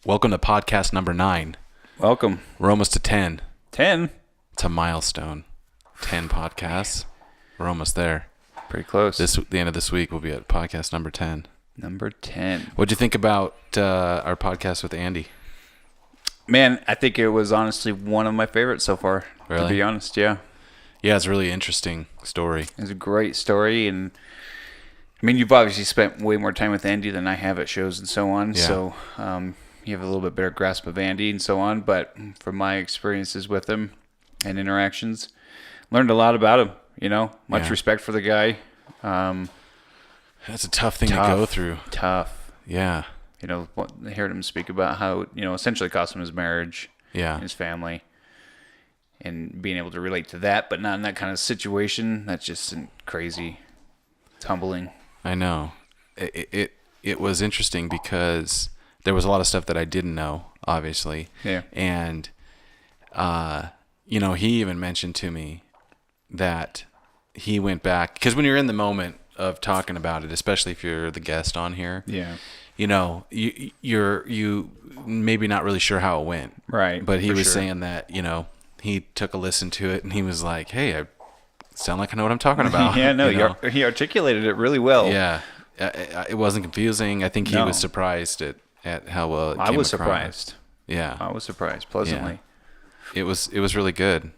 Welcome to podcast number 9. Welcome. We're almost to 10. 10? It's a milestone. 10 podcasts. We're almost there. Pretty close. The end of this week, we'll be at podcast number 10. Number 10. What'd you think about our podcast with Andy? Man, I think it was honestly one of my favorites so far. Really? To be honest, yeah. Yeah, it's a really interesting story. It's a great story, and I mean, you've obviously spent way more time with Andy than I have at shows and so on, Yeah. so you have a little bit better grasp of Andy and so on, but from my experiences with him and interactions, learned a lot about him, much Yeah. respect for the guy. That's a tough thing to go through. Tough. Yeah. Hearing him speak about how, essentially cost him his marriage, Yeah. his family, and being able to relate to that, but not in that kind of situation. That's just crazy. It's humbling. I know. It was interesting because there was a lot of stuff that I didn't know, obviously. Yeah. And, he even mentioned to me that he went back, because when you're in the moment of talking about it, especially if you're the guest on here, Yeah. you maybe not really sure how it went. Right. But he for was sure. saying that, he took a listen to it and he was like, hey, I sound like I know what I'm talking about. Yeah, no, he articulated it really well. Yeah. It wasn't confusing. I think he No. was surprised at how well it came I was across. surprised. Yeah. I was surprised pleasantly. It was really good.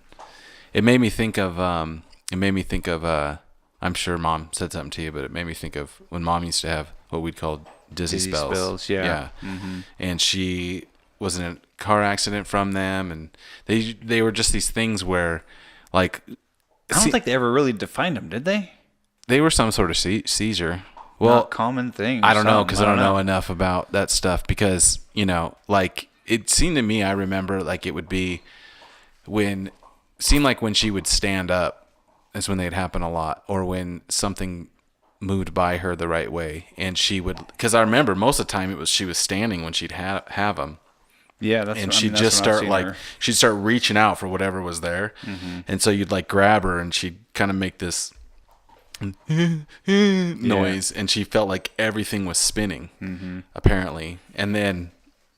It made me think of I'm sure Mom said something to you, but it made me think of when Mom used to have what we'd call dizzy spells. Yeah. Mm-hmm. And she was in a car accident from them, and they were just these things where, like, I don't think they ever really defined them, did they? they were some sort of seizure. Well, Not common thing. I don't know, because I don't know enough about that stuff, because, like, it seemed to me, I remember, like, it would be seemed like when she would stand up is when they'd happen a lot, or when something moved by her the right way, and she would, because I remember most of the time she was standing when she'd have them, Yeah, that's and what- I she'd mean, that's just when I've start seen like her. she'd start reaching out for whatever was there, and so you'd like grab her, and she'd kind of make this noise, and she felt like everything was spinning, apparently, and then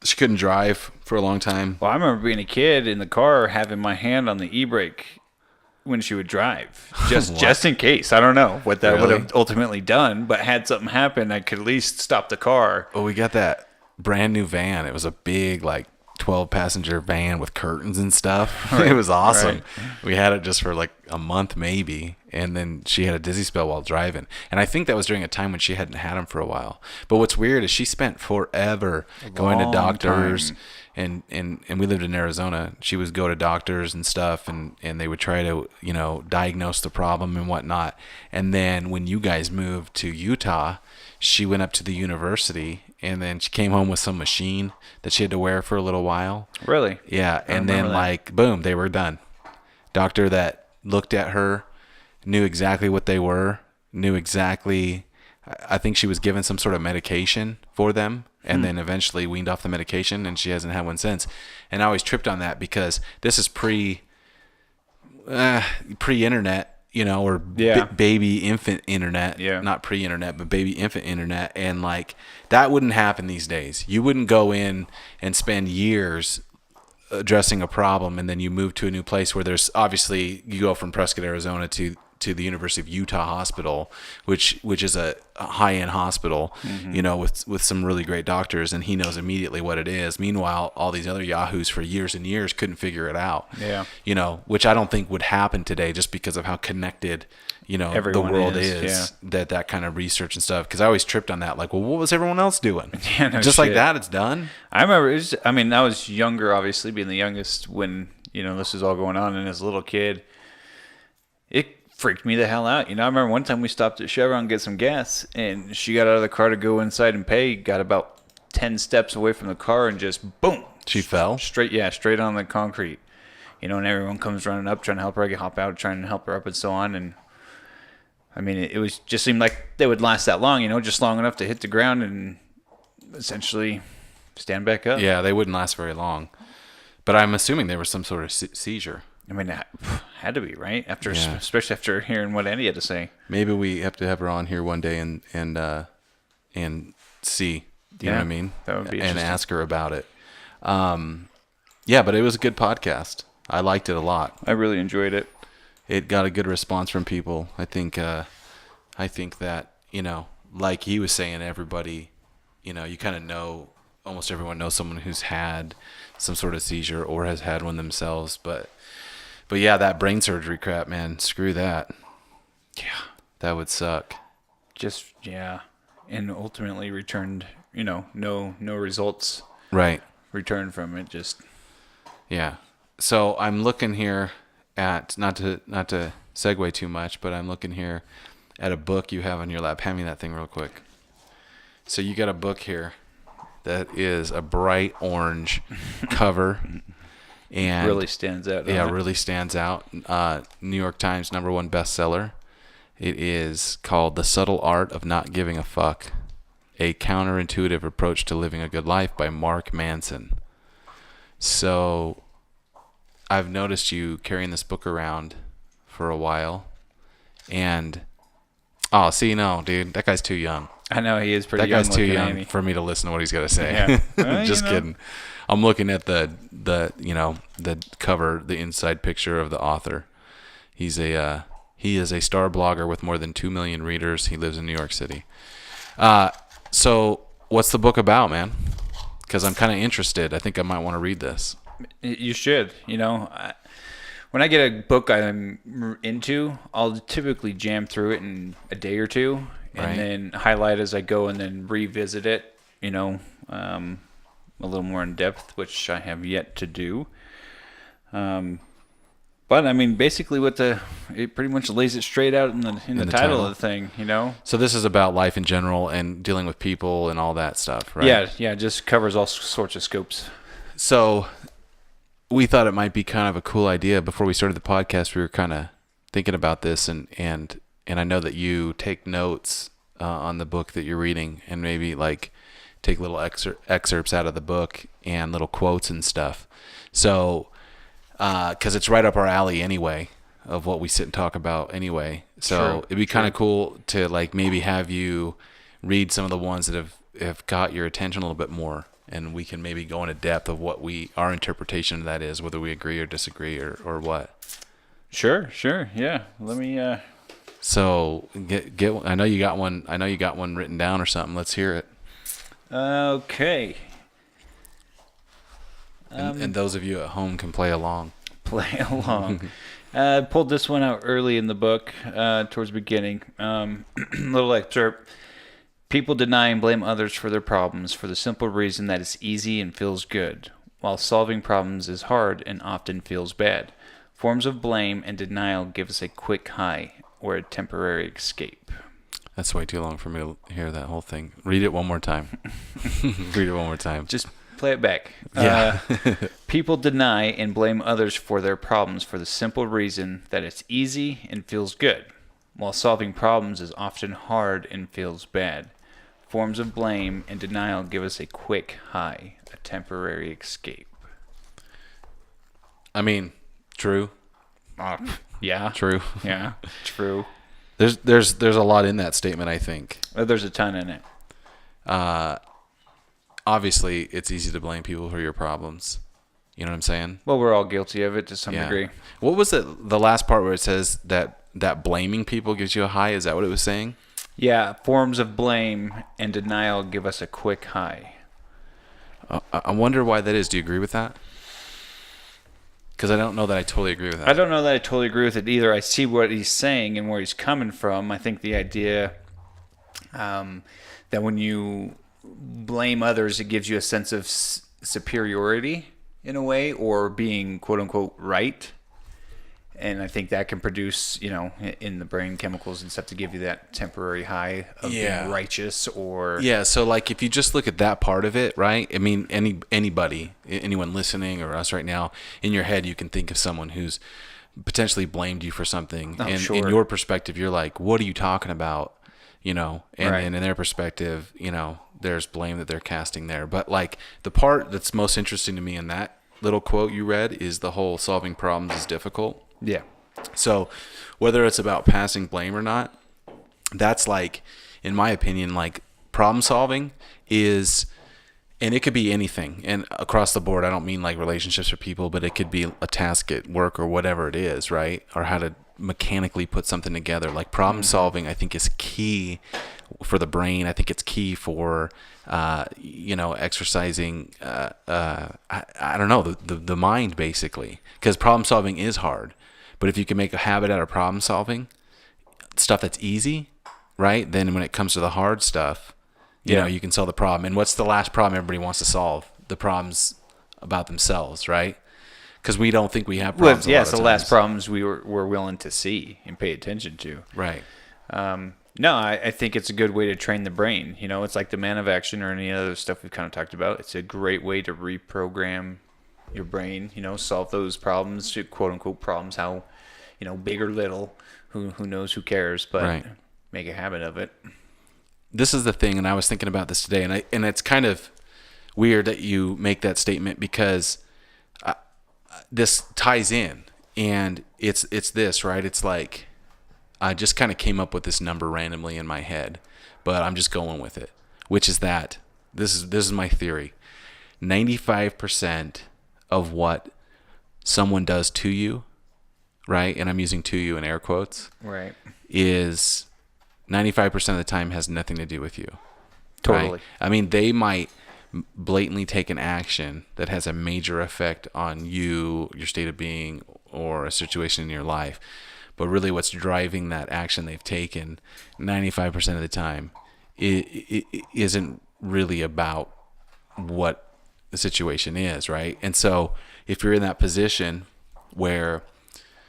she couldn't drive for a long time. Well, I remember being a kid in the car having my hand on the e-brake when she would drive, just in case. I don't know what that would Really? have ultimately done, but had something happen, I could at least stop the car. Oh, we got that brand new van. It was a big, like, 12-passenger van with curtains and stuff. It was awesome. right. We had it just for like a month maybe, and then she had a dizzy spell while driving. And I think that was during a time when she hadn't had them for a while. But what's weird is she spent forever going to long doctors. time. And we lived in Arizona. She would go to doctors and stuff, and they would try to, diagnose the problem and whatnot. And then when you guys moved to Utah, she went up to the university, and then she came home with some machine that she had to wear for a little while. Really? Yeah, and remember then that. like boom, they were done. Doctor that looked at her knew exactly what they were, knew exactly. I think she was given some sort of medication for them, and then eventually weaned off the medication, and she hasn't had one since. And I always tripped on that because this is pre-internet, or Yeah. baby infant internet. Yeah. Not pre-internet, but baby infant internet, and like that wouldn't happen these days. You wouldn't go in and spend years addressing a problem, and then you move to a new place where there's obviously, you go from Prescott, Arizona to the University of Utah Hospital, which is a high-end hospital, with some really great doctors, and he knows immediately what it is. Meanwhile, all these other yahoos for years and years couldn't figure it out. Yeah. Which I don't think would happen today, just because of how connected Everyone the world is, that kind of research and stuff. Because I always tripped on that, like, well, what was everyone else doing? Yeah, no just like shit. that, it's done. I remember, I was younger, obviously, being the youngest when, this was all going on, and as a little kid, it freaked me the hell out. I remember one time we stopped at Chevron to get some gas, and she got out of the car to go inside and pay, got about 10 steps away from the car, and just boom. She fell. Straight on the concrete. And everyone comes running up, trying to help her. I get hop out, trying to help her up and so on. And I mean, it was just seemed like they would last that long, just long enough to hit the ground and essentially stand back up. Yeah, they wouldn't last very long. But I'm assuming there was some sort of seizure. I mean, it had to be, right? Yeah. Especially after hearing what Andy had to say. Maybe we have to have her on here one day and see. You know Yeah, what I mean? that would be and interesting. ask her about it. Yeah, but it was a good podcast. I liked it a lot. I really enjoyed it. It got a good response from people. I think that, like he was saying, everybody, you kind of know, almost everyone knows someone who's had some sort of seizure or has had one themselves. But yeah, that brain surgery crap, man, screw that. Yeah, that would suck. Just, yeah. And ultimately returned, no results Right. returned from it. Just, Yeah. So I'm looking here at, not to segue too much, but I'm looking here at a book you have on your lap. Hand me that thing real quick. So you got a book here that is a bright orange cover and really stands out. yeah, really stands out. New York Times #1 bestseller. It is called The Subtle Art of Not Giving a Fuck, a counterintuitive approach to living a good life by Mark Manson. So I've noticed you carrying this book around for a while, and no, dude, that guy's too young. I know he is pretty That young. guy's too looking, young ain't he? for me to listen to what he's got to say. Yeah. Well, Just kidding. I'm looking at the cover, the inside picture of the author. He is a star blogger with more than 2 million readers. He lives in New York City. So what's the book about, man? Because I'm kind of interested. I think I might want to read this. You should. When I get a book I'm into, I'll typically jam through it in a day or two, and Right. then highlight as I go, and then revisit it. A little more in depth, which I have yet to do. But I mean, basically, it pretty much lays it straight out in the title title. of the thing. So this is about life in general and dealing with people and all that stuff, right? Yeah, just covers all sorts of scopes. So we thought it might be kind of a cool idea. Before we started the podcast, we were kind of thinking about this, and I know that you take notes on the book that you're reading, and maybe like take little excerpts out of the book and little quotes and stuff. So, because it's right up our alley anyway, of what we sit and talk about anyway. So True, it'd be kind of cool to like maybe have you read some of the ones that have got your attention a little bit more, and we can maybe go into depth of what our interpretation of that is, whether we agree or disagree or what. Sure, yeah. Let me. So get. I know you got one. I know you got one written down or something. Let's hear it. Okay. And those of you at home can play along. Play along. I pulled this one out early in the book, towards the beginning. Little excerpt. People deny and blame others for their problems for the simple reason that it's easy and feels good, while solving problems is hard and often feels bad. Forms of blame and denial give us a quick high or a temporary escape. That's way too long for me to hear that whole thing. Read it one more time. Read it one more time. Just play it back. Yeah. People deny and blame others for their problems for the simple reason that it's easy and feels good, while solving problems is often hard and feels bad. Forms of blame and denial give us a quick high, a temporary escape. I mean, true. Yeah. True. Yeah. True. There's a lot in that statement, I think. There's a ton in it. Obviously, it's easy to blame people for your problems. You know what I'm saying? Well, we're all guilty of it to some degree. What was it? The last part where it says that blaming people gives you a high. Is that what it was saying? Yeah. Forms of blame and denial give us a quick high. I wonder why that is. Do you agree with that? Because I don't know that I totally agree with that. I don't know that I totally agree with it either. I see what he's saying and where he's coming from. I think the idea that when you blame others, it gives you a sense of superiority in a way, or being quote unquote right. And I think that can produce, in the brain chemicals and stuff to give you that temporary high of being righteous or... Yeah, so like if you just look at that part of it, right? I mean, anyone listening or us right now, in your head you can think of someone who's potentially blamed you for something. Oh, and sure. in your perspective, you're like, what are you talking about? And Right. in their perspective, there's blame that they're casting there. But like the part that's most interesting to me in that little quote you read is the whole solving problems is difficult. Yeah. So whether it's about passing blame or not, that's like, in my opinion, like problem solving is And it could be anything. And across the board, I don't mean like relationships or people, but it could be a task at work or whatever it is, right? Or how to mechanically put something together. Like problem solving, I think is key for the brain. I think it's key for, exercising, I don't know, the mind basically. Because problem solving is hard. But if you can make a habit out of problem solving, stuff that's easy, right? Then when it comes to the hard stuff, you can solve the problem. And what's the last problem everybody wants to solve? The problems about themselves, right? Because we don't think we have problems. Well, it's the last problems we're willing to see and pay attention to. Right. No, I think it's a good way to train the brain. It's like the man of action or any other stuff we've kind of talked about. It's a great way to reprogram your brain, solve those problems, quote unquote problems, how, big or little, who knows, who cares, but right. Make a habit of it. This is the thing, and I was thinking about this today, and it's kind of weird that you make that statement because this ties in, and it's this, right? It's like I just kind of came up with this number randomly in my head, but I'm just going with it, which is that this is my theory. 95% of what someone does to you, right? And I'm using "to you" in air quotes. Right. Is 95% of the time has nothing to do with you. Totally. Right? I mean, they might blatantly take an action that has a major effect on you, your state of being, or a situation in your life. But really what's driving that action they've taken 95% of the time it isn't really about what the situation is, right? And so if you're in that position where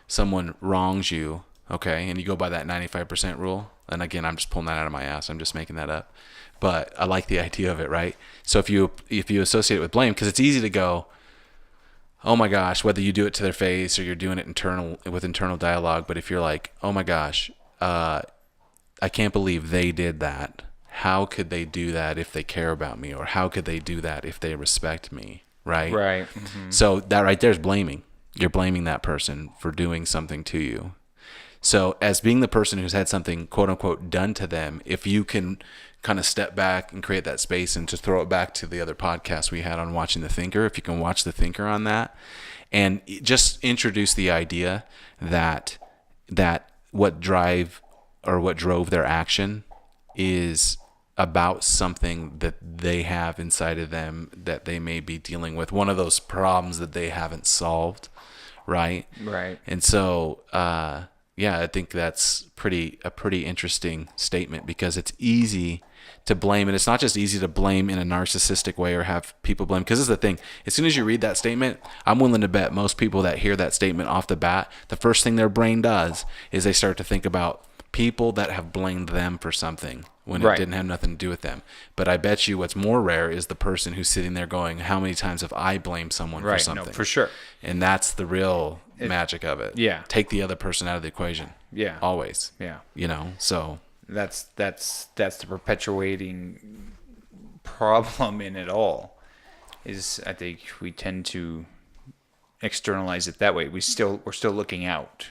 someone wrongs you, okay, and you go by that 95% rule, and again, I'm just pulling that out of my ass. I'm just making that up. But I like the idea of it, right? So if you associate it with blame, because it's easy to go, oh my gosh, whether you do it to their face or you're doing it with internal dialogue, but if you're like, oh my gosh, I can't believe they did that. How could they do that if they care about me? Or how could they do that if they respect me, right? Right. Mm-hmm. So that right there is blaming. You're blaming that person for doing something to you. So as being the person who's had something, quote unquote, done to them, if you can kind of step back and create that space and just throw it back to the other podcast we had on Watching the Thinker, if you can watch the Thinker on that and just introduce the idea that what drove their action is about something that they have inside of them that they may be dealing with, one of those problems that they haven't solved, right? Right. And so, I think that's a pretty interesting statement because it's easy to blame, and it's not just easy to blame in a narcissistic way or have people blame. Because this is the thing: as soon as you read that statement, I'm willing to bet most people that hear that statement off the bat, the first thing their brain does is they start to think about people that have blamed them for something when it didn't have nothing to do with them. But I bet you what's more rare is the person who's sitting there going, how many times have I blamed someone for something? No, for sure. And that's the real magic of it. Yeah. Take the other person out of the equation. Yeah. Always. Yeah. So that's the perpetuating problem in it all. Is I think we tend to externalize it that way. We're still looking out.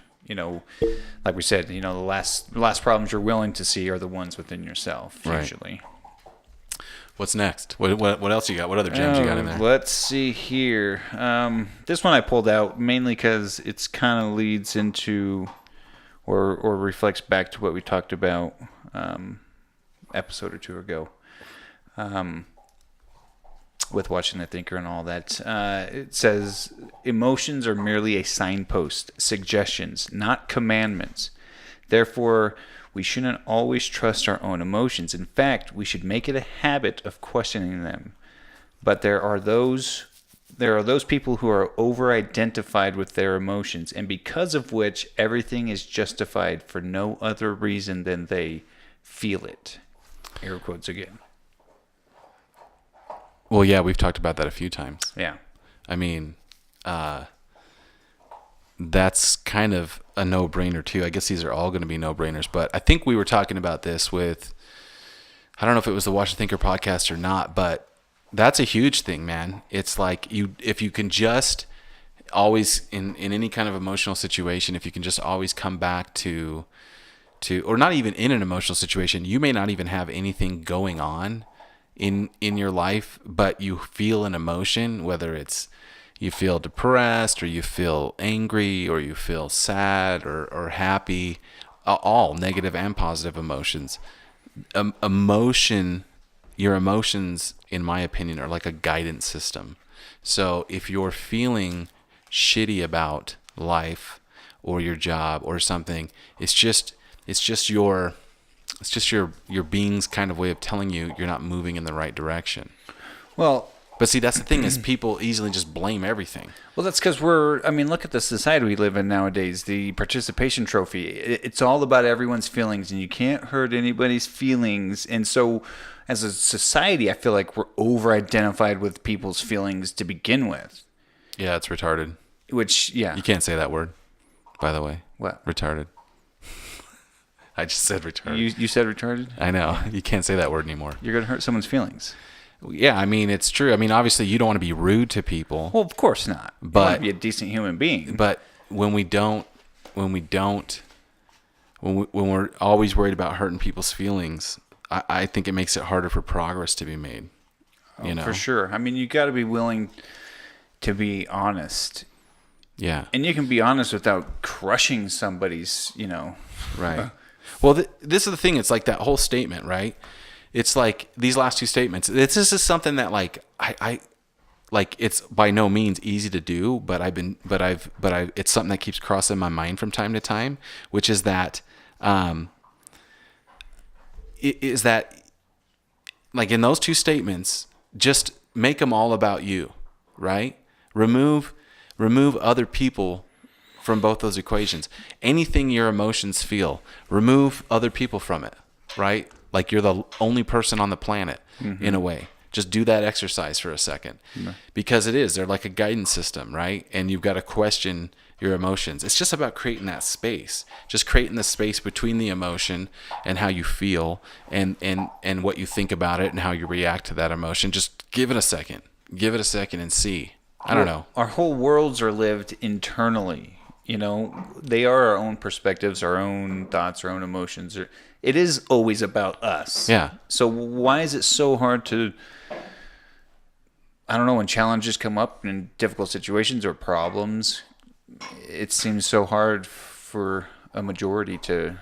Like we said, the last problems you're willing to see are the ones within yourself, usually. What's next? What else you got? What other gems you got in there? Let's see here. This one I pulled out mainly because it's kind of leads into or reflects back to what we talked about episode or two ago. With Watching the Thinker and all that. It says, emotions are merely a signpost, suggestions, not commandments. Therefore, we shouldn't always trust our own emotions. In fact, we should make it a habit of questioning them. But there are those people who are over-identified with their emotions, and because of which everything is justified for no other reason than they feel it. Air quotes again. Well, yeah, we've talked about that a few times. Yeah. I mean, that's kind of a no-brainer too. I guess these are all going to be no-brainers, but I think we were talking about this with, I don't know if it was the Watch the Thinker podcast or not, but that's a huge thing, man. It's like if you can just always in any kind of emotional situation, if you can just always come back to, or not even in an emotional situation, you may not even have anything going on, in your life, but you feel an emotion, whether it's you feel depressed or you feel angry or you feel sad or happy, all negative and positive emotions. Your emotions, in my opinion, are like a guidance system. So if you're feeling shitty about life or your job or something, it's just your being's kind of way of telling you you're not moving in the right direction. Well, But see, that's the thing is people easily just blame everything. Well, that's because look at the society we live in nowadays. The participation trophy, it's all about everyone's feelings, and you can't hurt anybody's feelings. And so, as a society, I feel like we're over-identified with people's feelings to begin with. Yeah, it's retarded. Which, yeah. You can't say that word, by the way. What? Retarded. I just said retarded. You said retarded? I know. You can't say that word anymore. You're going to hurt someone's feelings. Yeah, I mean, it's true. I mean, obviously, you don't want to be rude to people. Well, of course not. You want to be a decent human being. But when we're always worried about hurting people's feelings, I think it makes it harder for progress to be made. You know? For sure. I mean, you got to be willing to be honest. Yeah. And you can be honest without crushing somebody's, Right. Well, this is the thing. It's like that whole statement, right? It's like these last two statements. This is something that like I like. It's by no means easy to do, but it's something that keeps crossing my mind from time to time, which is that, like in those two statements, just make them all about you, right? Remove other people from both those equations. Anything your emotions feel, remove other people from it, right? Like you're the only person on the planet in a way. Just do that exercise for a second because they're like a guidance system, right? And you've got to question your emotions. It's just about creating that space, just creating the space between the emotion and how you feel and what you think about it and how you react to that emotion. Just give it a second and see. I don't know. Our whole worlds are lived internally. They are our own perspectives, our own thoughts, our own emotions. It is always about us. Yeah. So why is it so hard to, I don't know, when challenges come up in difficult situations or problems, it seems so hard for a majority to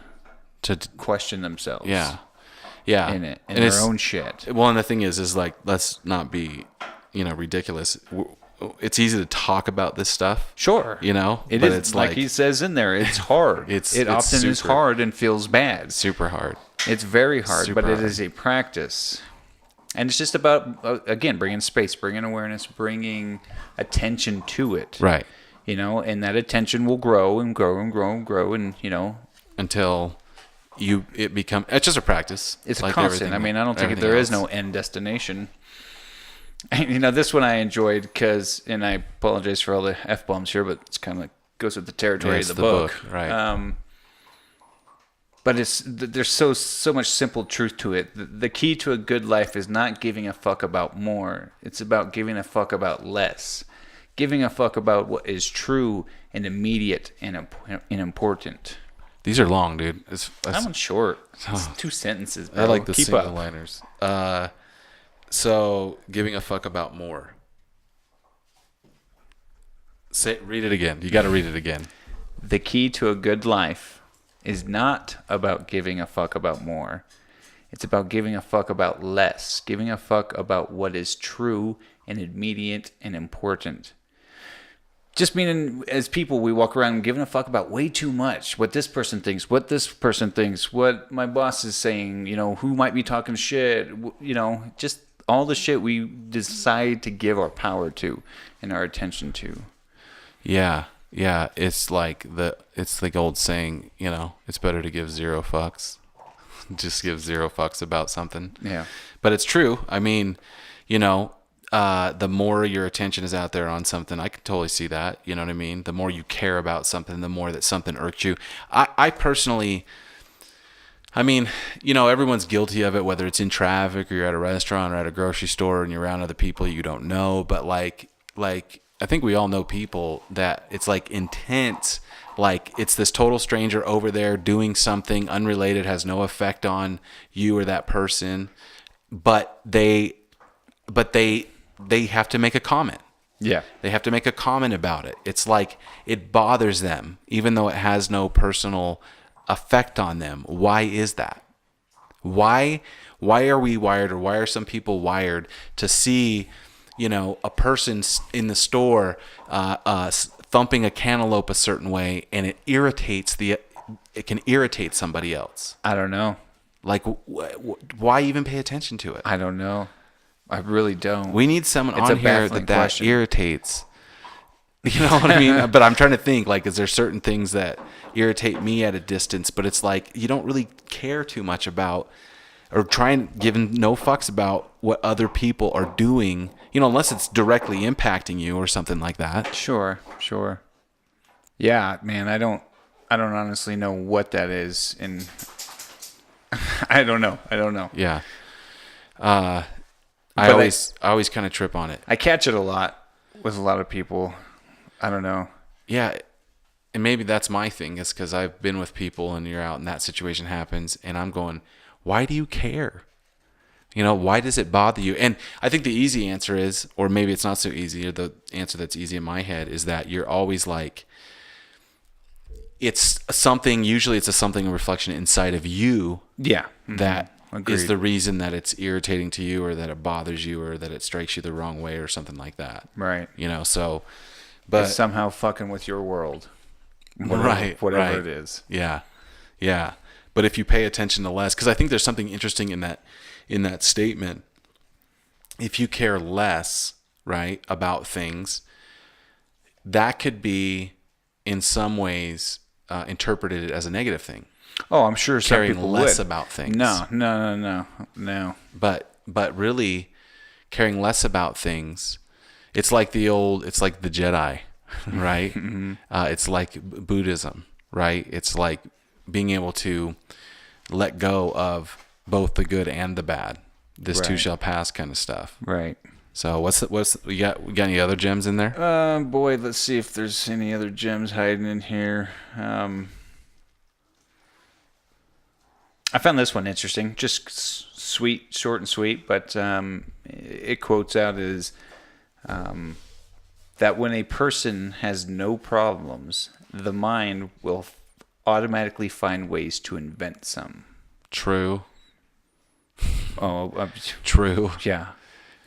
question themselves. Yeah. Yeah. In their own shit. Well, and the thing is like, let's not be, ridiculous. It's easy to talk about this stuff. Sure. But it's like he says in there, it's hard. It often is hard and feels bad. Super hard. It's very hard, Super but it hard. is a practice. And it's just about, again, bringing space, bringing awareness, bringing attention to it. Right. And that attention will grow and grow and grow and grow and, until it's just a practice. It's like a constant. I mean, I don't think there is no end destination. This one I enjoyed because, and I apologize for all the F-bombs here, but it's kind of like goes with the territory of the book. Right. But there's so much simple truth to it. The key to a good life is not giving a fuck about more. It's about giving a fuck about less. Giving a fuck about what is true and immediate and important. These are long, dude. That one's short. It's 2 sentences, bro. I like the Keep single up. liners. So giving a fuck about more. Read it again. You got to read it again. The key to a good life is not about giving a fuck about more. It's about giving a fuck about less. Giving a fuck about what is true and immediate and important. Just meaning, as people, we walk around giving a fuck about way too much. What this person thinks, what my boss is saying, who might be talking shit, just all the shit we decide to give our power to and our attention to. Yeah. It's like the old saying, it's better to give 0 fucks. Just give 0 fucks about something. Yeah. But it's true. I mean, the more your attention is out there on something, I can totally see that. You know what I mean? The more you care about something, the more that something irks you. I personally, everyone's guilty of it, whether it's in traffic or you're at a restaurant or at a grocery store and you're around other people you don't know. But like I think we all know people that it's like intense. Like it's this total stranger over there doing something unrelated, has no effect on you or that person. but they have to make a comment. Yeah. They have to make a comment about it. It's like it bothers them, even though it has no personal effect on them. Why is that? Why are we wired, or why are some people wired to see, a person in the store thumping a cantaloupe a certain way, and it can irritate somebody else? I don't know. Like, why even pay attention to it? I don't know. I really don't. We need someone It's a on here baffling that question. irritates. You know what I mean? But I'm trying to think, like, is there certain things that irritate me at a distance? But it's like you don't really care too much about, or try and give no fucks about what other people are doing, unless it's directly impacting you or something like that. Sure. Yeah, man, I don't honestly know what that is, and I don't know. Yeah. I always kind of trip on it. I catch it a lot with a lot of people. I don't know. Yeah. And maybe that's my thing, is because I've been with people and you're out and that situation happens and I'm going, why do you care? Why does it bother you? And I think the easy answer is, or maybe it's not so easy, or the answer that's easy in my head is that you're always like, usually it's a reflection inside of you. Yeah. That Agreed. is the reason that it's irritating to you, or that it bothers you, or that it strikes you the wrong way, or something like that. Right. So, but it's somehow fucking with your world. Whatever it is. Yeah. Yeah. But if you pay attention to less, because I think there's something interesting in that statement. If you care less, right, about things, that could be in some ways interpreted as a negative thing. Oh, I'm sure some Caring people less would. about things. No. But really, caring less about things, it's like the Jedi, right? It's like Buddhism, right? It's like being able to let go of both the good and the bad. This too Right. shall pass, kind of stuff. Right. So we got any other gems in there? Boy, let's see if there's any other gems hiding in here. I found this one interesting. Just sweet, short and sweet, but it quotes out is that when a person has no problems, the mind will automatically find ways to invent some. True. Oh, True. yeah.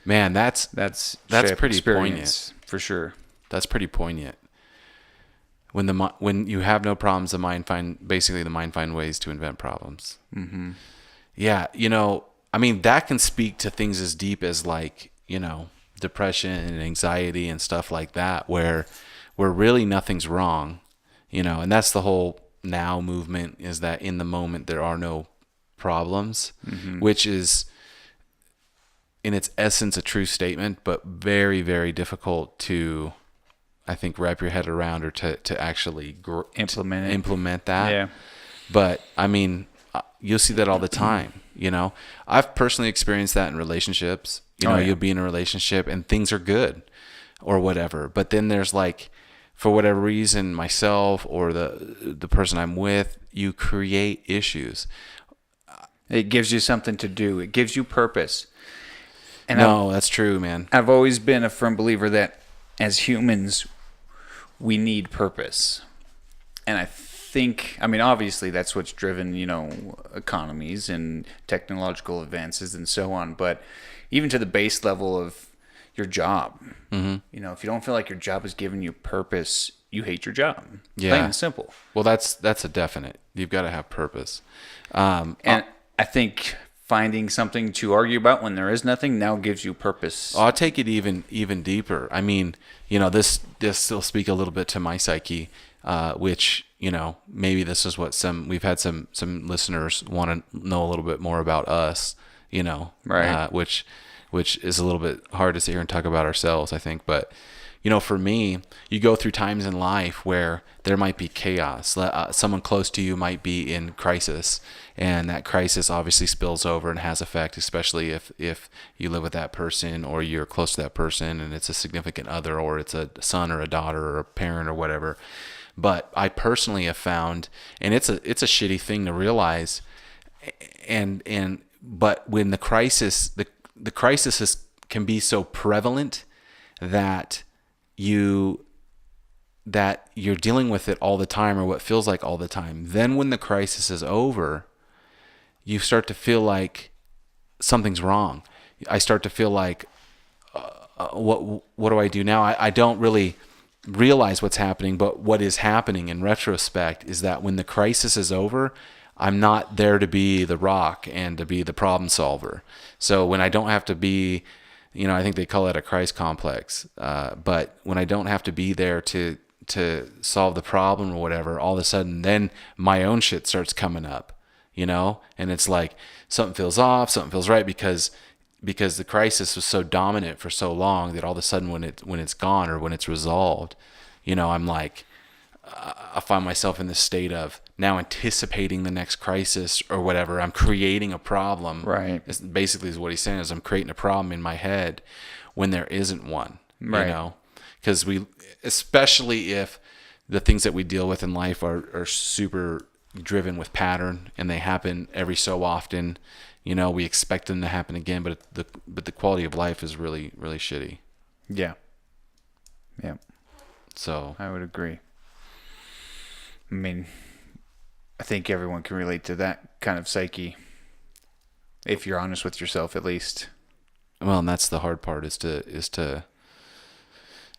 Man, that's shared pretty experience, for sure. That's pretty poignant. When you have no problems, the mind find ways to invent problems. Mm-hmm. Yeah, I mean, that can speak to things as deep as like, depression and anxiety and stuff like that, where really nothing's wrong, and that's the whole now movement, is that in the moment there are no problems, which is in its essence a true statement, but very, very difficult to, I think, wrap your head around, or to actually implement that. Yeah. But I mean, you'll see that all the time. I've personally experienced that in relationships. You'll be in a relationship and things are good or whatever, but then there's like, for whatever reason, myself or the person I'm with, you create issues. It gives you something to do. It gives you purpose. And That's true, man. I've always been a firm believer that as humans, we need purpose. And I think, obviously that's what's driven, economies and technological advances and so on. But even to the base level of your job, if you don't feel like your job is giving you purpose, you hate your job. Yeah. Plain and simple. Well, that's a definite. You've got to have purpose. And I think finding something to argue about when there is nothing now gives you purpose. I'll take it even deeper. I mean, this will speak a little bit to my psyche, which, maybe this is what we've had some listeners want to know a little bit more about us, Right. Which is a little bit hard to sit here and talk about ourselves, I think. But, for me, you go through times in life where there might be chaos. Someone close to you might be in crisis, and that crisis obviously spills over and has effect, especially if you live with that person or you're close to that person and it's a significant other, or it's a son or a daughter or a parent or whatever. But I personally have found, and it's a shitty thing to realize, and but when the crisis can be so prevalent that you're dealing with it all the time, or what feels like all the time. Then when the crisis is over, you start to feel like something's wrong. I start to feel like, what do I do now? I don't really realize what's happening, but what is happening in retrospect is that when the crisis is over, I'm not there to be the rock and to be the problem solver. So when I don't have to be, I think they call it a Christ complex, but when I don't have to be there to solve the problem or whatever, all of a sudden then my own shit starts coming up, and it's like something feels off, something feels right, because the crisis was so dominant for so long that all of a sudden when it's gone or when it's resolved, I'm like, I find myself in this state of now anticipating the next crisis or whatever. I'm creating a problem. Right. It's basically is what he's saying, is I'm creating a problem in my head when there isn't one, Right. because especially if the things that we deal with in life are super driven with pattern and they happen every so often, we expect them to happen again, but the quality of life is really, really shitty. Yeah. Yeah. So I would agree. I mean, I think everyone can relate to that kind of psyche, if you're honest with yourself, at least. well, and that's the hard part, is to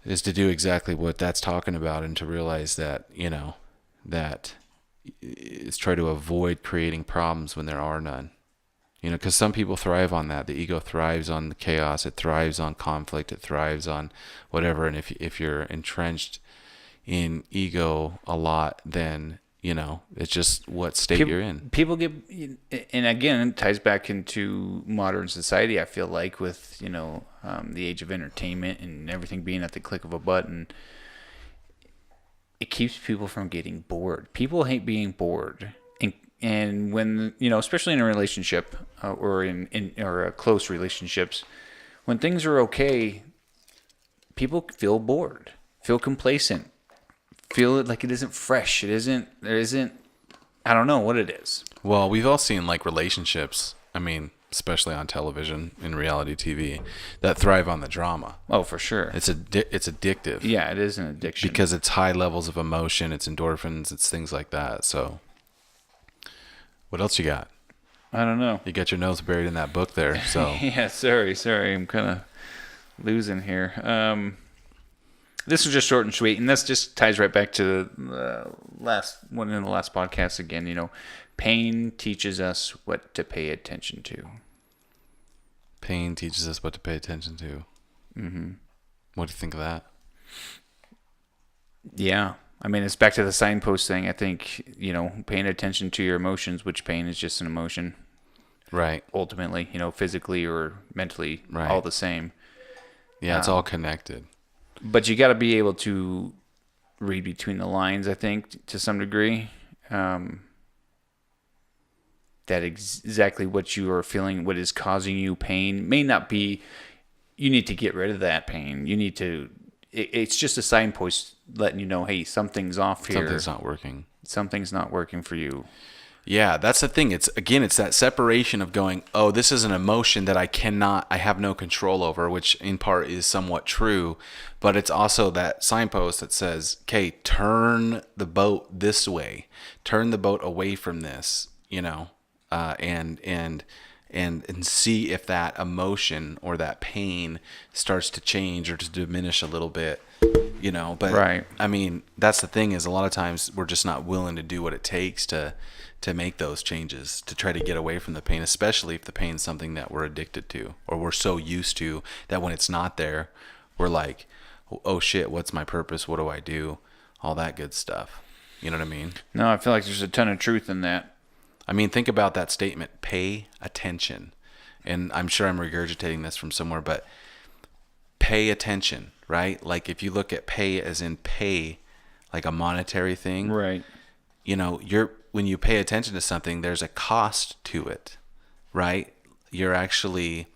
do exactly what that's talking about, and to realize that, that it's try to avoid creating problems when there are none. Because some people thrive on that. The ego thrives on the chaos. It thrives on conflict. It thrives on whatever. And if you're entrenched in ego a lot, then it's just what state you're in. People get, and again, it ties back into modern society. I feel like with the age of entertainment and everything being at the click of a button, it keeps people from getting bored. People hate being bored, and when especially in a relationship, or in close relationships, when things are okay, people feel bored, feel complacent, feel like it isn't fresh. There isn't, I don't know what it is. Well, we've all seen like relationships, I mean, especially on television, in reality TV, that thrive on the drama. Oh, for sure. It's addictive. Yeah, it is an addiction. Because it's high levels of emotion, it's endorphins, it's things like that. So what else you got? I don't know. You got your nose buried in that book there. So Yeah, sorry. I'm kind of losing here. This was just short and sweet, and this just ties right back to the last one in the last podcast again. Pain teaches us what to pay attention to. pain teaches us what to pay attention to. Mm-hmm. What do you think of that? Yeah. I mean, it's back to the signpost thing. I think, paying attention to your emotions, which pain is just an emotion. Right. Ultimately, physically or mentally, Right. all the same. Yeah, it's all connected. But you got to be able to read between the lines, I think, to some degree. That exactly what you are feeling, what is causing you pain, may not be, you need to get rid of that pain. You need to, it's just a signpost letting you know, hey, something's off here. Something's not working. Something's not working for you. Yeah, that's the thing. It's that separation of going, oh, this is an emotion that I have no control over, which in part is somewhat true, but it's also that signpost that says, okay, turn the boat this way, turn the boat away from this, and see if that emotion or that pain starts to change or to diminish a little bit, but Right. I mean, that's the thing, is a lot of times we're just not willing to do what it takes to make those changes, to try to get away from the pain, especially if the pain's something that we're addicted to or we're so used to that when it's not there, we're like, oh shit, what's my purpose? What do I do? All that good stuff. You know what I mean? No, I feel like there's a ton of truth in that. I mean, think about that statement, pay attention. And I'm sure I'm regurgitating this from somewhere, but pay attention, right? Like if you look at pay as in pay, like a monetary thing, Right. When you pay attention to something, there's a cost to it, right? You're actually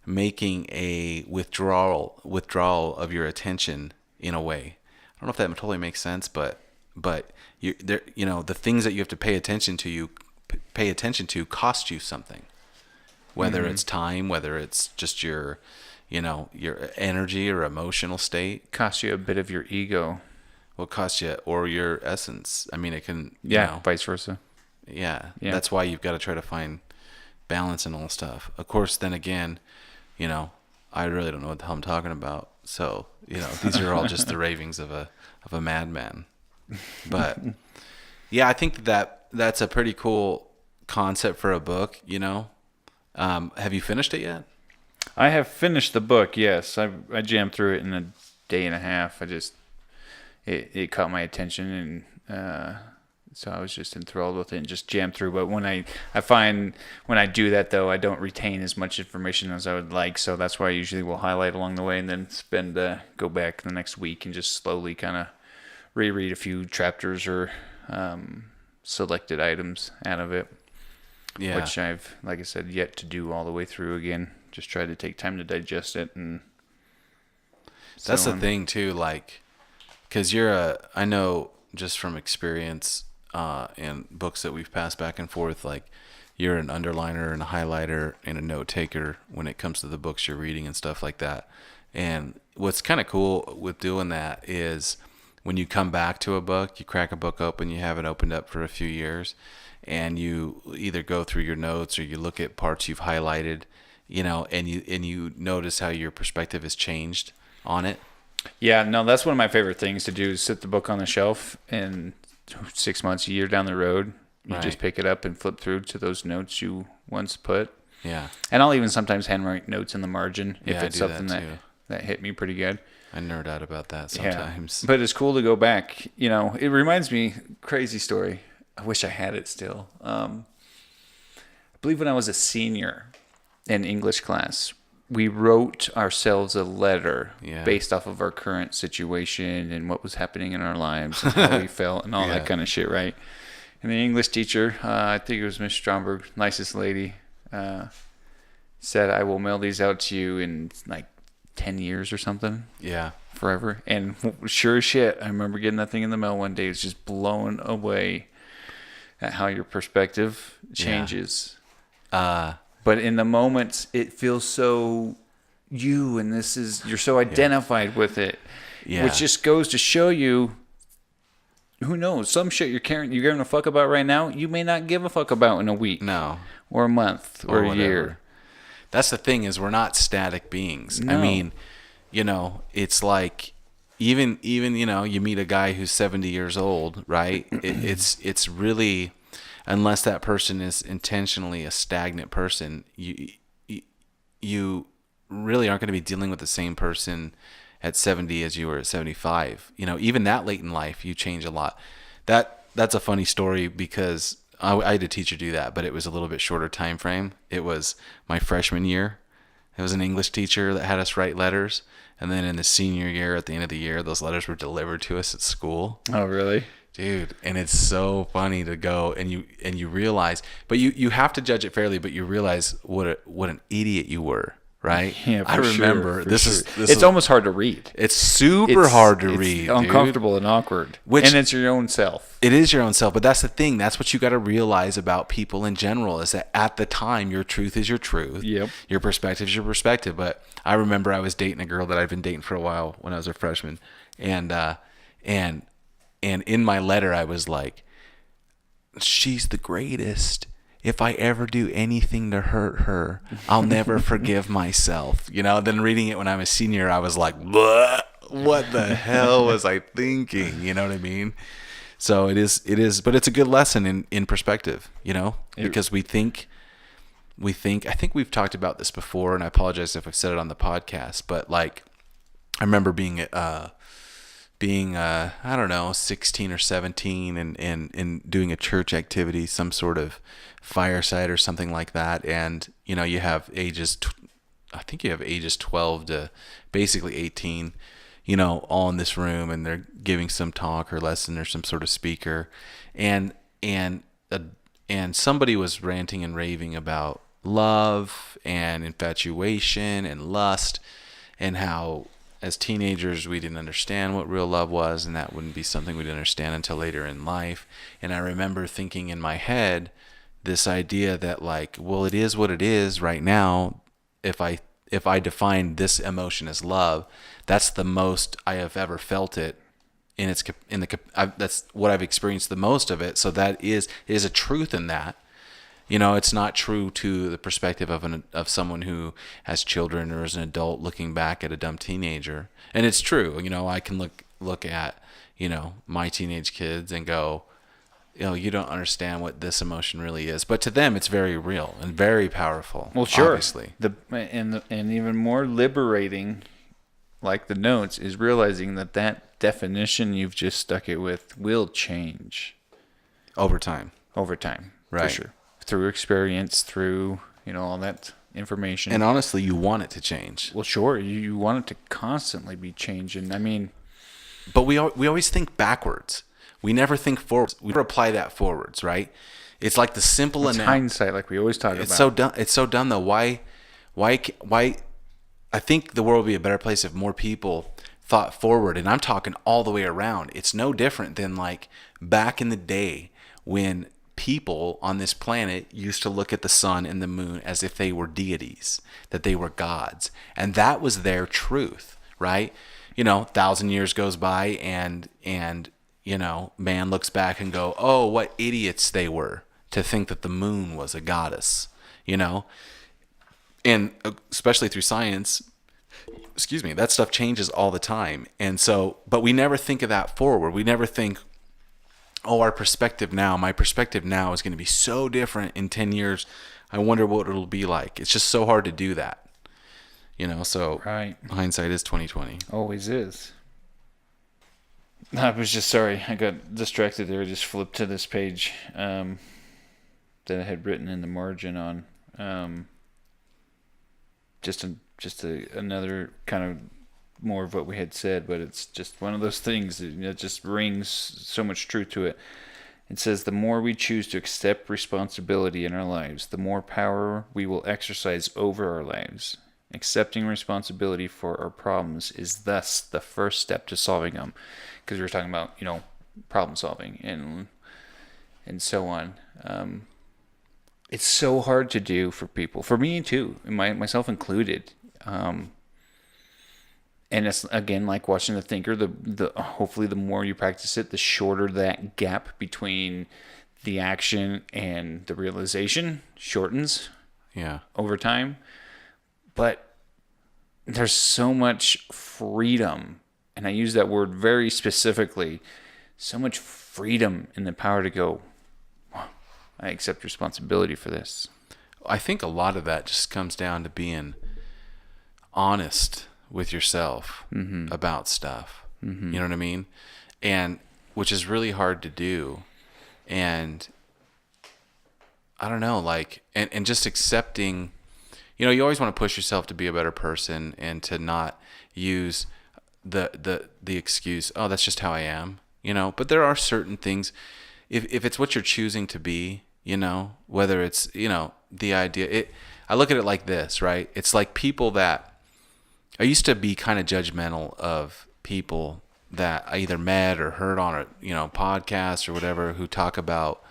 making a withdrawal of your attention in a way. I don't know if that totally makes sense, but the things that you have to pay attention to cost you something. whether it's time, whether it's just your, your energy or emotional state. Costs you a bit of your ego. Will cost you, or your essence. I mean, it can, Vice versa. Yeah. Yeah. That's why you've got to try to find balance in all stuff. Of course, then again, I really don't know what the hell I'm talking about. So, these are all just the ravings of a madman. But yeah, I think that's a pretty cool concept for a book, Have you finished it yet? I have finished the book, yes. I jammed through it in a day and a half. It caught my attention, and so I was just enthralled with it and just jammed through. But when I find when I do that, though, I don't retain as much information as I would like. So that's why I usually will highlight along the way and then go back the next week and just slowly kind of reread a few chapters or selected items out of it. Yeah. Which I've, like I said, yet to do all the way through again. Just try to take time to digest it. And that's the thing too, like, because I know just from experience and books that we've passed back and forth, like you're an underliner and a highlighter and a note taker when it comes to the books you're reading and stuff like that. And what's kind of cool with doing that is when you come back to a book, you crack a book open, you have it opened up for a few years, and you either go through your notes or you look at parts you've highlighted, and you notice how your perspective has changed on it. Yeah, no, that's one of my favorite things to do is sit the book on the shelf, and 6 months, a year down the road, you just pick it up and flip through to those notes you once put. Yeah. And I'll even sometimes handwrite notes in the margin if it's I do something that hit me pretty good. I nerd out about that sometimes. Yeah. But it's cool to go back. It reminds me, crazy story. I wish I had it still. I believe when I was a senior in English class, we wrote ourselves a letter based off of our current situation and what was happening in our lives and how we felt and all that kind of shit, right? And the English teacher, I think it was Miss Stromberg, nicest lady, said, I will mail these out to you in like 10 years or something. Yeah. Forever. And sure as shit, I remember getting that thing in the mail one day. It was just blown away at how your perspective changes. But in the moments, it feels so you, and you're so identified with it. Yeah. Which just goes to show you, who knows, some shit you're giving a fuck about right now, you may not give a fuck about in a week. No. Or a month or a year. That's the thing, is we're not static beings. No. I mean, it's like even you meet a guy who's 70 years old, right? It's really, unless that person is intentionally a stagnant person, you really aren't going to be dealing with the same person at 70 as you were at 75. Even that late in life, you change a lot. That's a funny story because I had a teacher do that, but it was a little bit shorter time frame. It was my freshman year. It was an English teacher that had us write letters. And then in the senior year, at the end of the year, those letters were delivered to us at school. Oh, really? Dude, and it's so funny to go and you realize, but you have to judge it fairly, but you realize what an idiot you were, right? Yeah, I remember it's almost hard to read. It's super hard to read. It's uncomfortable and awkward. And it's your own self. It is your own self, but that's the thing. That's what you got to realize about people in general, is that at the time, your truth is your truth. Yep. Your perspective is your perspective. But I remember I was dating a girl that I'd been dating for a while when I was a freshman, and in my letter I was like, she's the greatest. If I ever do anything to hurt her, I'll never forgive myself. Then reading it when I'm a senior, I was like, what the hell was I thinking? You know what I mean? So it is, but it's a good lesson in perspective, because we think, I think we've talked about this before, and I apologize if I've said it on the podcast, but like, I remember being I don't know, 16 or 17 and doing a church activity, some sort of fireside or something like that. And, you have ages 12 to basically 18, all in this room, and they're giving some talk or lesson or some sort of speaker. And somebody was ranting and raving about love and infatuation and lust, and how as teenagers we didn't understand what real love was, and that wouldn't be something we'd understand until later in life. And I remember thinking in my head this idea that like, well, it is what it is right now. If I define this emotion as love, that's the most I have ever felt it in its that's what I've experienced the most of it. So that is a truth in that. You know, it's not true to the perspective of someone who has children or is an adult looking back at a dumb teenager. And it's true. You know, I can look at, you know, my teenage kids and go, you know, you don't understand what this emotion really is. But to them, it's very real and very powerful. Well, sure. Obviously. And even more liberating, like the notes, is realizing that definition you've just stuck it with will change Over time. For Right. sure. Through experience, through, you know, all that information. And honestly, you want it to change. Well, sure, you want it to constantly be changing. I mean, But we always think backwards. We never think forwards. We never apply that forwards, right? It's like the simple it's analogy. hindsight, like we always talk about. It's so dumb. It's so dumb though. Why? I think the world would be a better place if more people thought forward. And I'm talking all the way around. It's no different than like back in the day when people on this planet used to look at the sun and the moon as if they were deities, that they were gods, and that was their truth, right? You know, 1,000 years goes by, and you know, man looks back and go, oh, what idiots they were to think that the moon was a goddess, you know? And especially through science, excuse me, that stuff changes all the time. And so, but we never think of that forward. We never think, oh, my perspective now is going to be so different in 10 years. I wonder what it'll be like. It's just so hard to do that, you know? So Right. Hindsight is 2020. Always is. I was just sorry. I got distracted there. I just flipped to this page that I had written in the margin on another kind of more of what we had said, but it's just one of those things that just rings so much truth to it. It says, the more we choose to accept responsibility in our lives, the more power we will exercise over our lives. Accepting responsibility for our problems is thus the first step to solving them. Because we were talking about, you know, problem solving and so on. It's so hard to do for people, for me too, myself included. And it's, again, like watching The Thinker, the hopefully the more you practice it, the shorter that gap between the action and the realization shortens Yeah. over time. But there's so much freedom, and I use that word very specifically, so much freedom in the power to go, wow, I accept responsibility for this. I think a lot of that just comes down to being honest with yourself about stuff. You know what I mean? And which is really hard to do. And I don't know, like, and just accepting, you know, you always want to push yourself to be a better person and to not use the excuse, oh, that's just how I am, you know. But there are certain things, if it's what you're choosing to be, you know, whether it's, you know, the idea, I look at it like this, right? It's like people that, I used to be kind of judgmental of people that I either met or heard on a, you know, podcast or whatever, who talk about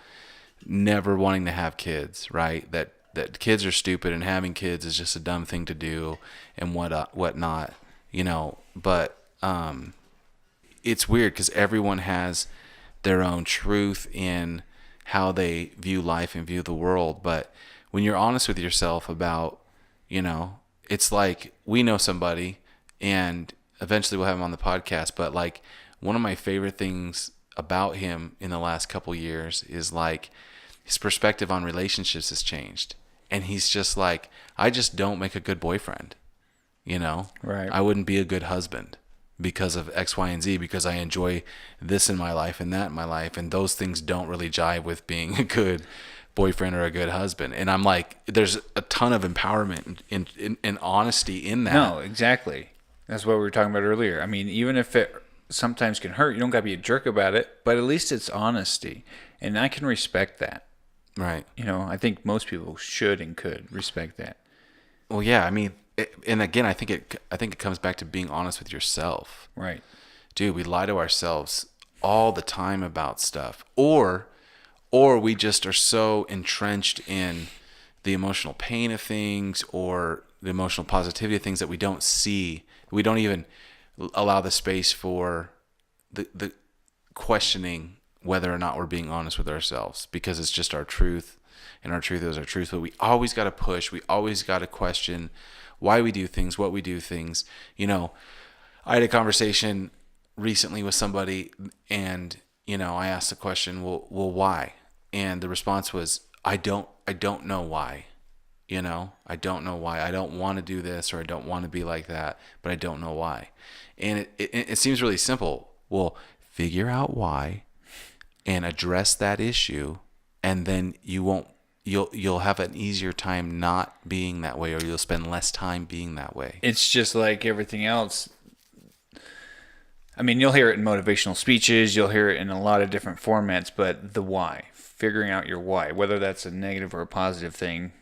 never wanting to have kids, right? That kids are stupid and having kids is just a dumb thing to do and whatnot, you know. But it's weird because everyone has their own truth in how they view life and view the world. But when you're honest with yourself about, you know, it's like we know somebody and eventually we'll have him on the podcast, but like one of my favorite things about him in the last couple years is like his perspective on relationships has changed. And he's just like, I just don't make a good boyfriend, you know? Right. I wouldn't be a good husband because of X, Y, and Z, because I enjoy this in my life and that in my life. And those things don't really jive with being a good boyfriend or a good husband. And I'm like, there's a ton of empowerment and honesty in that. No, exactly. That's what we were talking about earlier. I mean, even if it sometimes can hurt, you don't got to be a jerk about it, but at least it's honesty. And I can respect that. Right. You know, I think most people should and could respect that. Well, yeah, I mean, and again, I think it comes back to being honest with yourself. Right. Dude, we lie to ourselves all the time about stuff. Or or we just are so entrenched in the emotional pain of things or the emotional positivity of things that we don't see. We don't even allow the space for the questioning whether or not we're being honest with ourselves, because it's just our truth, and our truth is our truth. But we always got to push. We always got to question why we do things, what we do things. You know, I had a conversation recently with somebody, and I asked the question, well, why? And the response was, I don't know why. I don't know why. I don't want to do this, or I don't want to be like that, but I don't know why. And it seems really simple. Well, figure out why and address that issue, and then you'll have an easier time not being that way, or you'll spend less time being that way. It's just like everything else. I mean, you'll hear it in motivational speeches, you'll hear it in a lot of different formats, but the why, figuring out your why, whether that's a negative or a positive thing,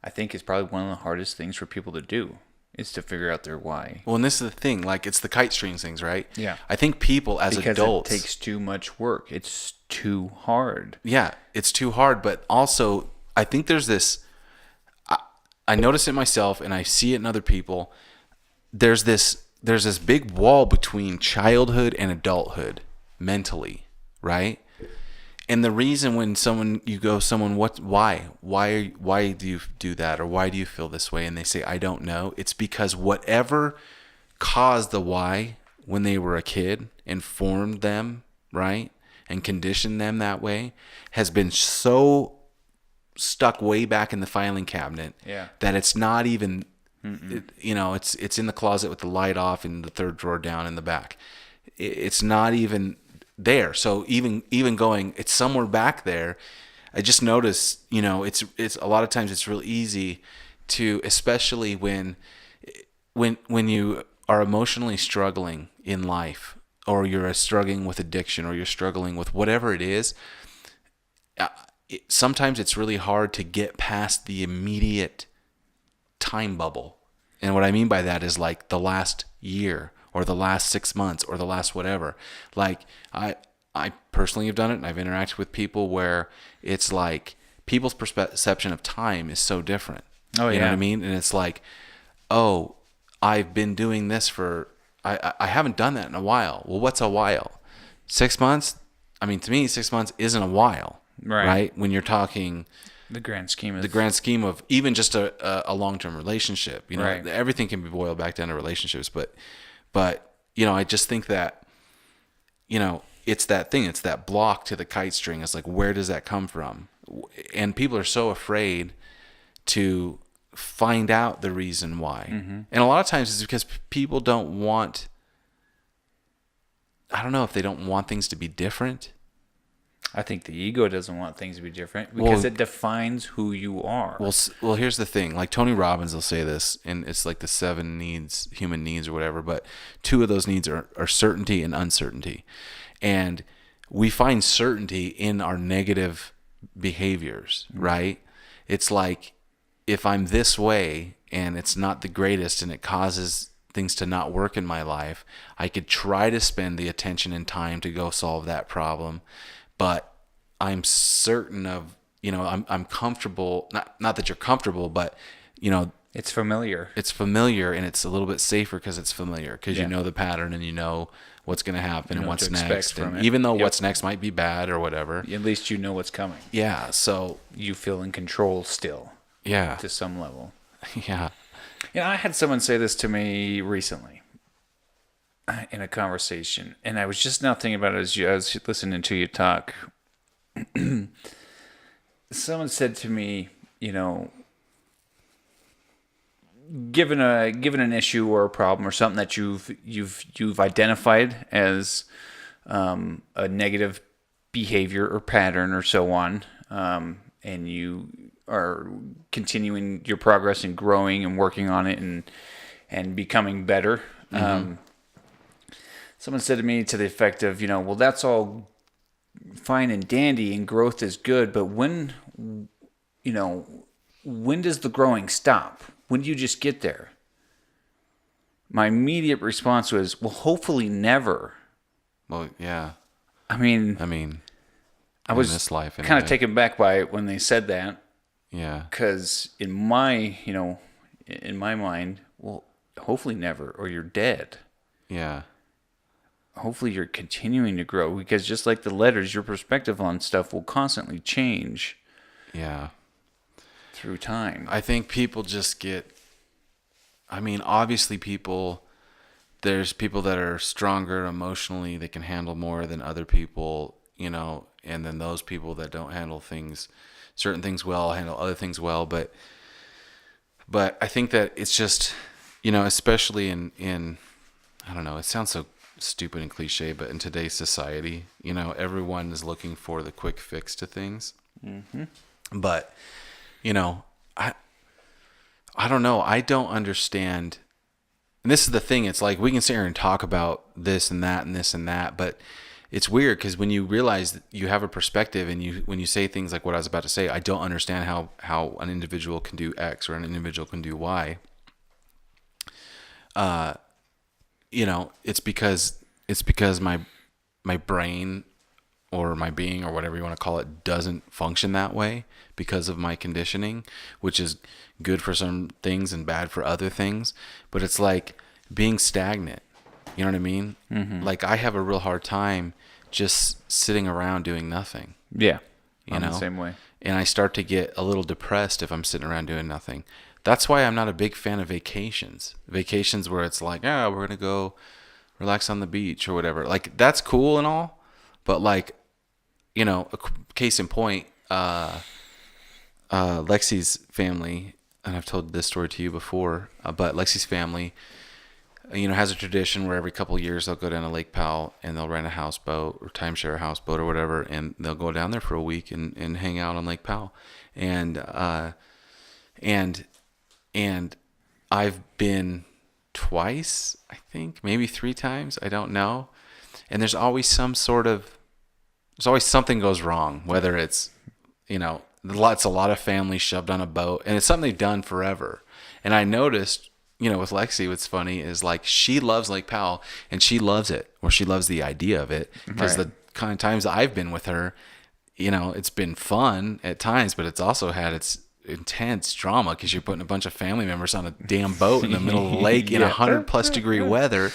I think is probably one of the hardest things for people to do, is to figure out their why. Well, and this is the thing, like, it's the kite strings things, right? Yeah. I think people as Because adults, it takes too much work. It's too hard. yeah, it's too hard. But also, I think there's this, I notice it myself and I see it in other people. There's this big wall between childhood and adulthood mentally, right? And the reason when why do you do that, or why do you feel this way? And they say, I don't know. It's because whatever caused the why when they were a kid and formed them, right? And conditioned them that way has been so stuck way back in the filing cabinet that it's not even, it's in the closet with the light off in the third drawer down in the back. It's not even there. So even going, it's somewhere back there. I just noticed, it's a lot of times it's real easy to, especially when you are emotionally struggling in life, or you're struggling with addiction, or you're struggling with whatever it is, sometimes it's really hard to get past the immediate time bubble. And what I mean by that is like the last year, or the last 6 months, or the last whatever. Like I personally have done it, and I've interacted with people where it's like people's perception of time is so different. Oh, yeah. You know what I mean? And it's like, oh, I've been doing this I haven't done that in a while. Well, what's a while? 6 months? I mean, to me, 6 months isn't a while, right? When you're talking the grand scheme of even just a long-term relationship, Right. Everything can be boiled back down to relationships, but I just think that, it's that thing, it's that block to the kite string. It's like, where does that come from? And people are so afraid to find out the reason why. Mm-hmm. And a lot of times it's because people don't want, I don't know if they don't want things to be different. I think the ego doesn't want things to be different because it defines who you are. Well, here's the thing. Like Tony Robbins will say this, and it's like the 7 needs, human needs or whatever, but 2 of those needs are certainty and uncertainty. And we find certainty in our negative behaviors, right? It's like, if I'm this way and it's not the greatest and it causes things to not work in my life, I could try to spend the attention and time to go solve that problem. But I'm certain of, I'm comfortable, not that you're comfortable, but, It's familiar. It's familiar, and it's a little bit safer because it's familiar, because you know the pattern, and you know what's going to happen and what's next. And even though what's next might be bad or whatever, At least you know what's coming. yeah. So You feel in control still yeah, to some level. yeah. I had someone say this to me recently in a conversation, and I was just now thinking about it as I was listening to you talk. Someone said to me, given an issue or a problem or something that you've identified as a negative behavior or pattern or so on, and you are continuing your progress and growing and working on it and becoming better. Mm-hmm. Someone said to me to the effect of, well, that's all fine and dandy and growth is good, but when does the growing stop? When do you just get there? My immediate response was, well, hopefully never. Well, yeah. I mean, I was this life kind of anyway. taken back by it when they said that, Yeah. because in my, in my mind, well, hopefully never, or you're dead. Yeah. Hopefully you're continuing to grow, because just like the letters, your perspective on stuff will constantly change Yeah. through time. I think people just obviously there's people that are stronger emotionally, they can handle more than other people, and then those people that don't handle certain things well, handle other things well. But I think that it's just, especially in, I don't know, it sounds so stupid and cliche, but in today's society, everyone is looking for the quick fix to things. Mm-hmm. But, I don't know. I don't understand. And this is the thing. It's like we can sit here and talk about this and that and this and that, but it's weird because when you realize that you have a perspective and when you say things like what I was about to say, I don't understand how an individual can do X or an individual can do Y. It's because my brain or my being or whatever you want to call it doesn't function that way because of my conditioning, which is good for some things and bad for other things. But it's like being stagnant. You know what I mean? Mm-hmm. Like I have a real hard time just sitting around doing nothing. Yeah. I'm the same way. And I start to get a little depressed if I'm sitting around doing nothing. That's why I'm not a big fan of vacations. Vacations where it's like, we're going to go relax on the beach or whatever. Like that's cool and all, but like, a case in point, Lexi's family, and I've told this story to you before, but Lexi's family, has a tradition where every couple of years they'll go down to Lake Powell and they'll rent a houseboat or timeshare a houseboat or whatever, and they'll go down there for a week and hang out on Lake Powell. And I've been twice, I think, maybe 3 times, I don't know. And there's always something goes wrong, whether it's, it's a lot of family shoved on a boat, and it's something they've done forever. And I noticed, with Lexi, what's funny is like she loves Lake Powell and she loves it, or she loves the idea of it, because the kind of times I've been with her, it's been fun at times, but it's also had its intense drama because you're putting a bunch of family members on a damn boat in the middle of the lake in 100+ degree weather.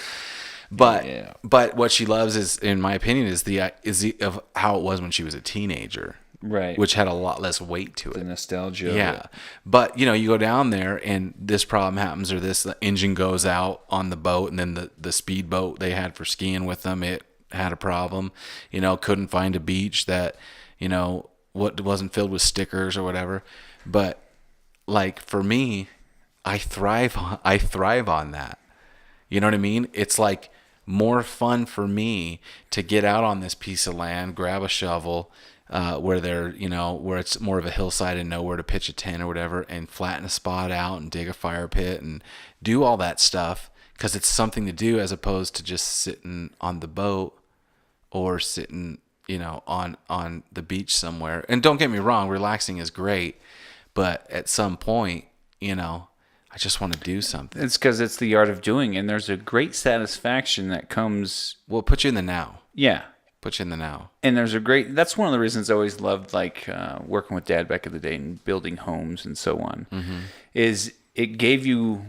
But what she loves is, in my opinion, is the of how it was when she was a teenager, right? Which had a lot less weight to it. The nostalgia. Yeah, but you go down there and this problem happens, or the engine goes out on the boat, and then the speedboat they had for skiing with them, it had a problem. Couldn't find a beach that what wasn't filled with stickers or whatever. But like for me, I thrive on that. You know what I mean? It's like more fun for me to get out on this piece of land, grab a shovel, where where it's more of a hillside and know where to pitch a tent or whatever, and flatten a spot out and dig a fire pit and do all that stuff, because it's something to do, as opposed to just sitting on the boat or sitting, on the beach somewhere. And don't get me wrong, relaxing is great, but at some point, I just want to do something. It's because it's the art of doing, and there's a great satisfaction that comes. Well, it puts you in the now. Yeah. Put you in the now. And that's one of the reasons I always loved, like, working with Dad back in the day and building homes and so on, is it gave you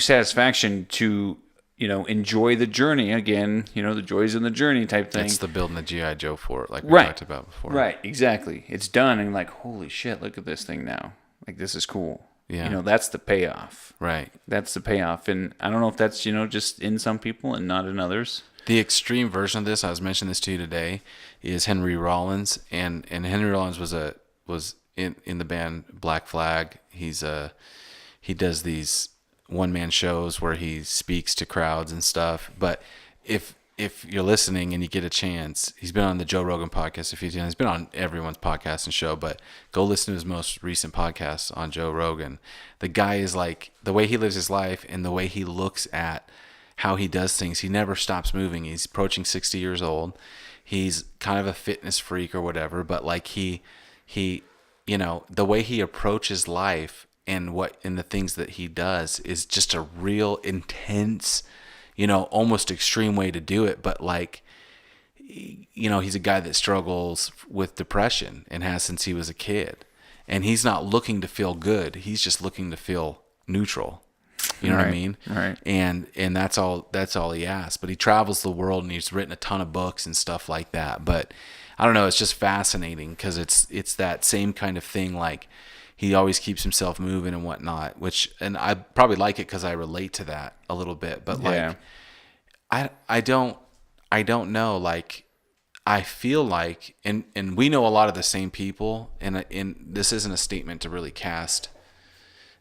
satisfaction to, enjoy the journey again, the joys in the journey type thing. It's the building the G.I. Joe fort, like we talked about before. Right, exactly. It's done, and like, holy shit, look at this thing now. Like, this is cool. Yeah. That's the payoff. Right. That's the payoff. And I don't know if that's, just in some people and not in others. The extreme version of this, I was mentioning this to you today, is Henry Rollins. And Henry Rollins was in the band Black Flag. He does these one-man shows where he speaks to crowds and stuff. But if you're listening and you get a chance, he's been on the Joe Rogan podcast a few times. He's been on everyone's podcast and show, but go listen to his most recent podcast on Joe Rogan. The guy is like, the way he lives his life and the way he looks at how he does things, he never stops moving. He's approaching 60 years old. He's kind of a fitness freak or whatever, but like he the way he approaches life and the things that he does is just a real intense, almost extreme way to do it. But like, he's a guy that struggles with depression and has since he was a kid. And he's not looking to feel good. He's just looking to feel neutral. You know what I mean? Right. And that's all he asks. But he travels the world and he's written a ton of books and stuff like that. But I don't know, it's just fascinating because it's that same kind of thing. Like, he always keeps himself moving and whatnot, and I probably like it because I relate to that a little bit. But like, I don't know. Like, I feel like, and we know a lot of the same people, and this isn't a statement to really cast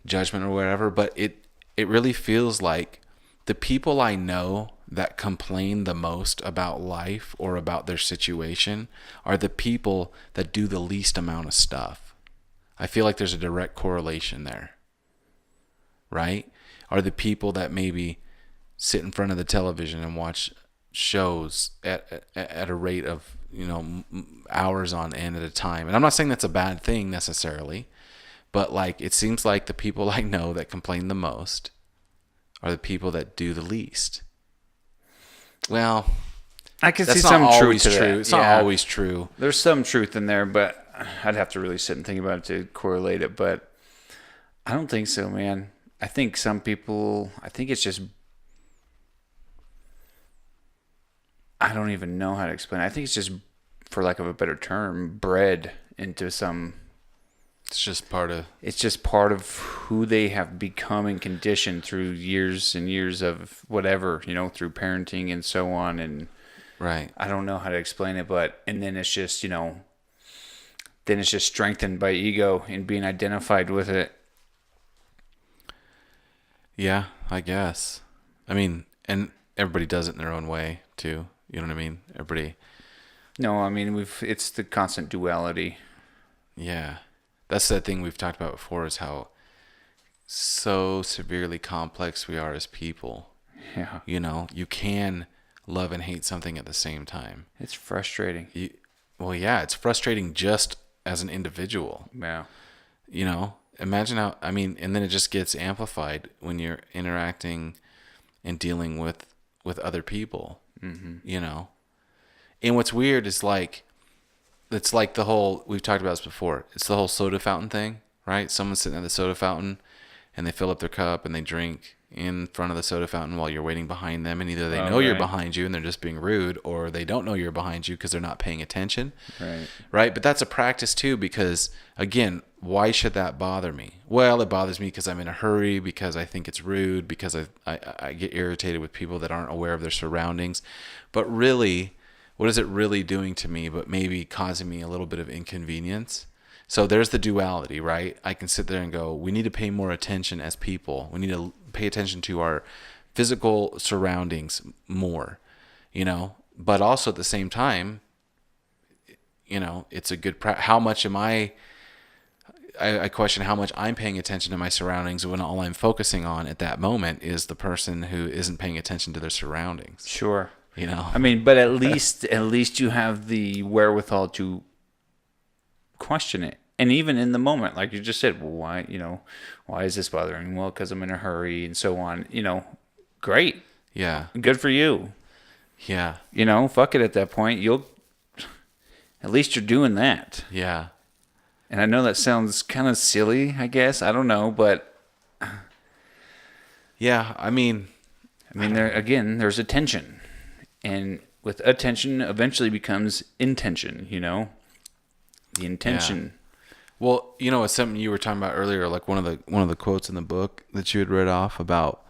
judgment or whatever, but it really feels like the people I know that complain the most about life or about their situation are the people that do the least amount of stuff. I feel like there's a direct correlation there, right? Are the people that maybe sit in front of the television and watch shows at a rate of, hours on end at a time. And I'm not saying that's a bad thing necessarily, but like, it seems like the people I know that complain the most are the people that do the least. Well, I can see that's some not truth always to true. that. It's not always true. There's some truth in there, but I'd have to really sit and think about it to correlate it. But I don't think so, man. I think some people, it's just, I don't even know how to explain it. I think it's just, for lack of a better term, bred into some. It's just part of who they have become and conditioned through years and years of whatever, through parenting and so on. And right. I don't know how to explain it, and then it's just, then it's just strengthened by ego and being identified with it. Yeah, I guess. I mean, and everybody does it in their own way too. You know what I mean? Everybody. No, I mean, it's the constant duality. Yeah. That's the thing we've talked about before, is how so severely complex we are as people. Yeah. You can love and hate something at the same time. It's frustrating. It's frustrating just as an individual. Yeah. Imagine how, and then it just gets amplified when you're interacting and dealing with other people, And what's weird is like, it's like the whole, we've talked about this before, it's the whole soda fountain thing, right? Someone's sitting at the soda fountain and they fill up their cup and they drink in front of the soda fountain while you're waiting behind them, and either they know you're behind you and they're just being rude, or they don't know you're behind you because they're not paying attention. Right? But that's a practice too, because again, why should that bother me? Well, it bothers me because I'm in a hurry, because I think it's rude, because I get irritated with people that aren't aware of their surroundings. But really, what is it really doing to me but maybe causing me a little bit of inconvenience? So there's the duality, right? I can sit there and go, we need to pay more attention as people. We need to pay attention to our physical surroundings more, But also at the same time, it's a good how much am I question how much I'm paying attention to my surroundings when all I'm focusing on at that moment is the person who isn't paying attention to their surroundings. Sure. But at least you have the wherewithal to question it. And even in the moment, like you just said, well, why is this bothering me? Well, because I'm in a hurry and so on. Great. Yeah. Good for you. Yeah. Fuck it at that point. At least you're doing that. Yeah. And I know that sounds kind of silly, I guess. I don't know, but. Yeah. There's attention. And with attention eventually becomes intention, The intention. Yeah. Well, it's something you were talking about earlier, like one of the quotes in the book that you had read off about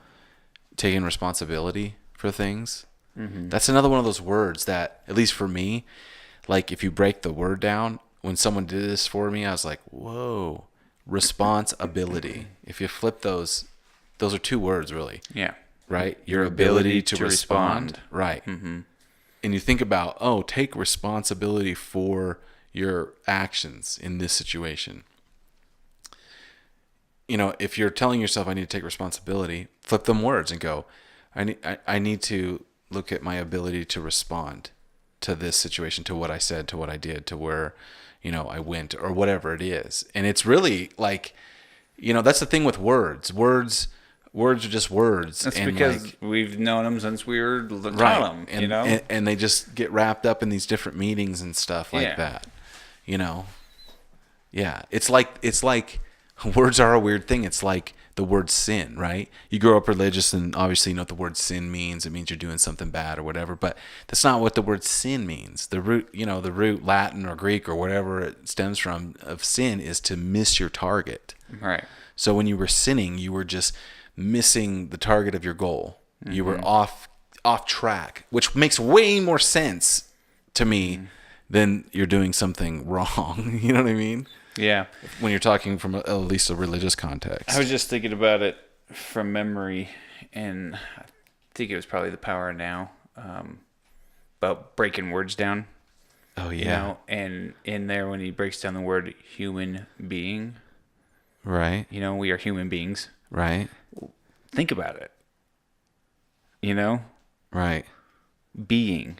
taking responsibility for things. Mm-hmm. That's another one of those words that, at least for me, like if you break the word down, when someone did this for me, I was like, whoa, responsibility. If you flip those are two words really. Yeah. Right? Your ability to respond. Right. Mm-hmm. And you think about, take responsibility for your actions in this situation. If you're telling yourself I need to take responsibility, flip them words and go, I need to look at my ability to respond to this situation, to what I said, to what I did, to where, I went, or whatever it is. And it's really like, that's the thing with words. Words Words are just words. That's and because like, we've known them since we were taught right. them, And, you know? and they just get wrapped up in these different meanings and stuff like Yeah. that. You know? Yeah. It's like words are a weird thing. It's like the word sin, right? You grow up religious and obviously you know what the word sin means. It means you're doing something bad or whatever, but that's not what the word sin means. The root Latin or Greek or whatever it stems from of sin is to miss your target. Right. So when you were sinning, you were just missing the target of your goal. Mm-hmm. You were off track, which makes way more sense to me than you're doing something wrong. You know what I mean? Yeah. When you're talking from at least a religious context. I was just thinking about it from memory, and I think it was probably The Power of Now, about breaking words down. Oh, yeah. You know, and in there when he breaks down the word human being, Right. you know, we are human beings. Right. Think about it. You know, Right. being,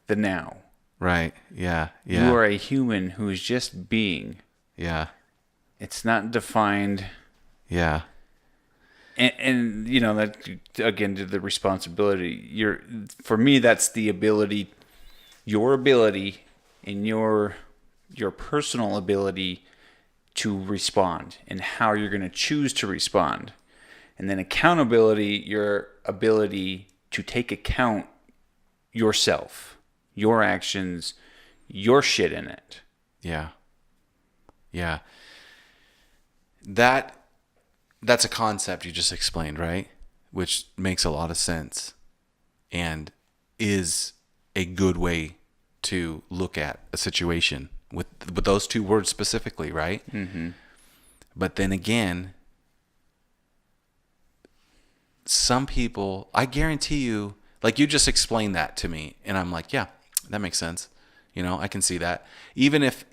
the now. Right. Yeah. Yeah. You are a human who is just being. Yeah. It's not defined. Yeah. And you know, that again to the responsibility. For me, that's the ability, your ability and your personal ability to respond and how you're going to choose to respond. And then accountability, your ability to take account yourself, your actions, your shit in it. Yeah. Yeah. That's a concept you just explained, right? Which makes a lot of sense and is a good way to look at a situation with those two words specifically, right? Mm-hmm. But then again, some people, I guarantee you, like you just explained that to me, and I'm like, yeah, that makes sense. You know, I can see that. Even if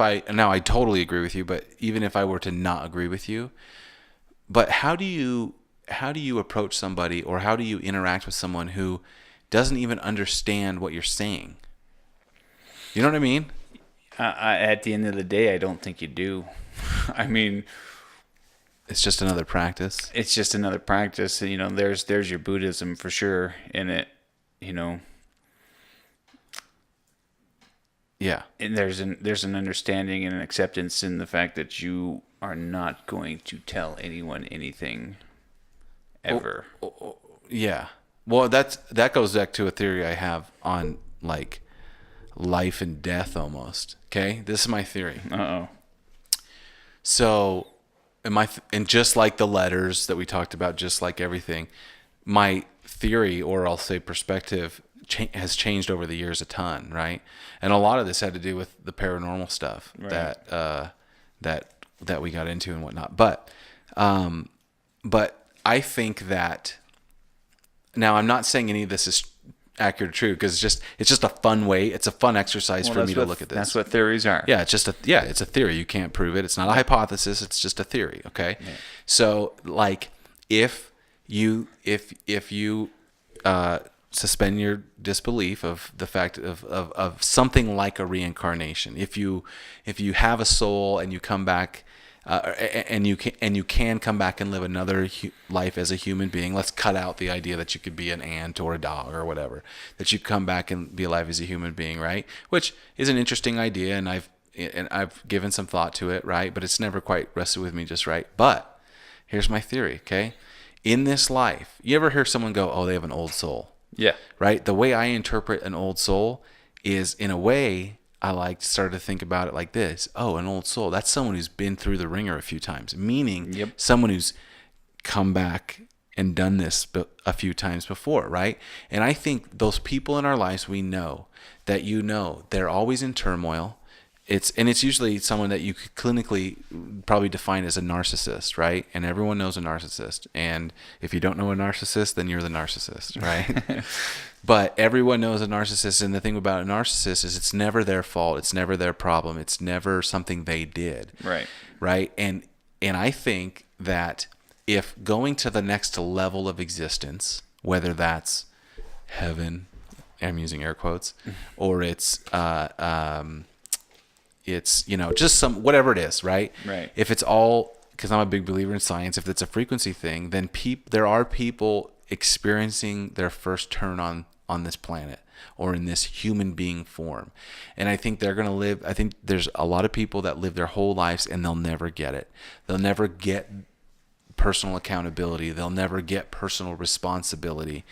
I totally agree with you, but even if I were to not agree with you, but how do you approach somebody, or how do you interact with someone who doesn't even understand what you're saying? You know what I mean? At the end of the day, I don't think you do. I mean, it's just another practice. It's just another practice. You know, there's your Buddhism for sure in it. You know. Yeah. And there's an understanding and an acceptance in the fact that you are not going to tell anyone anything ever. Yeah. Well, that goes back to a theory I have on like life and death almost. Okay? This is my theory. Uh-oh. So, and just like the letters that we talked about, just like everything, my theory, or I'll say perspective, has changed over the years a ton, right? And a lot of this had to do with the paranormal stuff that we got into and whatnot. But I think that now I'm not saying any of this is accurate or true, because it's just a fun way. It's a fun exercise for me to look at this. That's what theories are. Yeah, it's a theory. You can't prove it. It's not a hypothesis. It's just a theory. Okay. Yeah. So like if you suspend your disbelief of the fact of something like a reincarnation, if you have a soul and you come back, and you can come back and live another life as a human being. Let's cut out the idea that you could be an ant or a dog or whatever. That you come back and be alive as a human being, right? Which is an interesting idea, and I've given some thought to it, right? But it's never quite rested with me just right. But here's my theory, okay? In this life, you ever hear someone go, "Oh, they have an old soul"? Yeah. Right? The way I interpret an old soul is, in a way, I like to start to think about it like this. Oh, an old soul. That's someone who's been through the ringer a few times. Meaning someone who's come back and done this a few times before, right? And I think those people in our lives, we know that, they're always in turmoil. It's usually someone that you could clinically probably define as a narcissist, right? And everyone knows a narcissist. And if you don't know a narcissist, then you're the narcissist, right? But everyone knows a narcissist. And the thing about a narcissist is it's never their fault. It's never their problem. It's never something they did. Right. Right. And I think that if going to the next level of existence, whether that's heaven, I'm using air quotes, or it's just some, whatever it is, right? Right. If it's all because I'm a big believer in science, if it's a frequency thing, then there are people experiencing their first turn on this planet or in this human being form. And I think they're going to live, I think there's a lot of people that live their whole lives and they'll never get it. They'll never get personal accountability. They'll never get personal responsibility.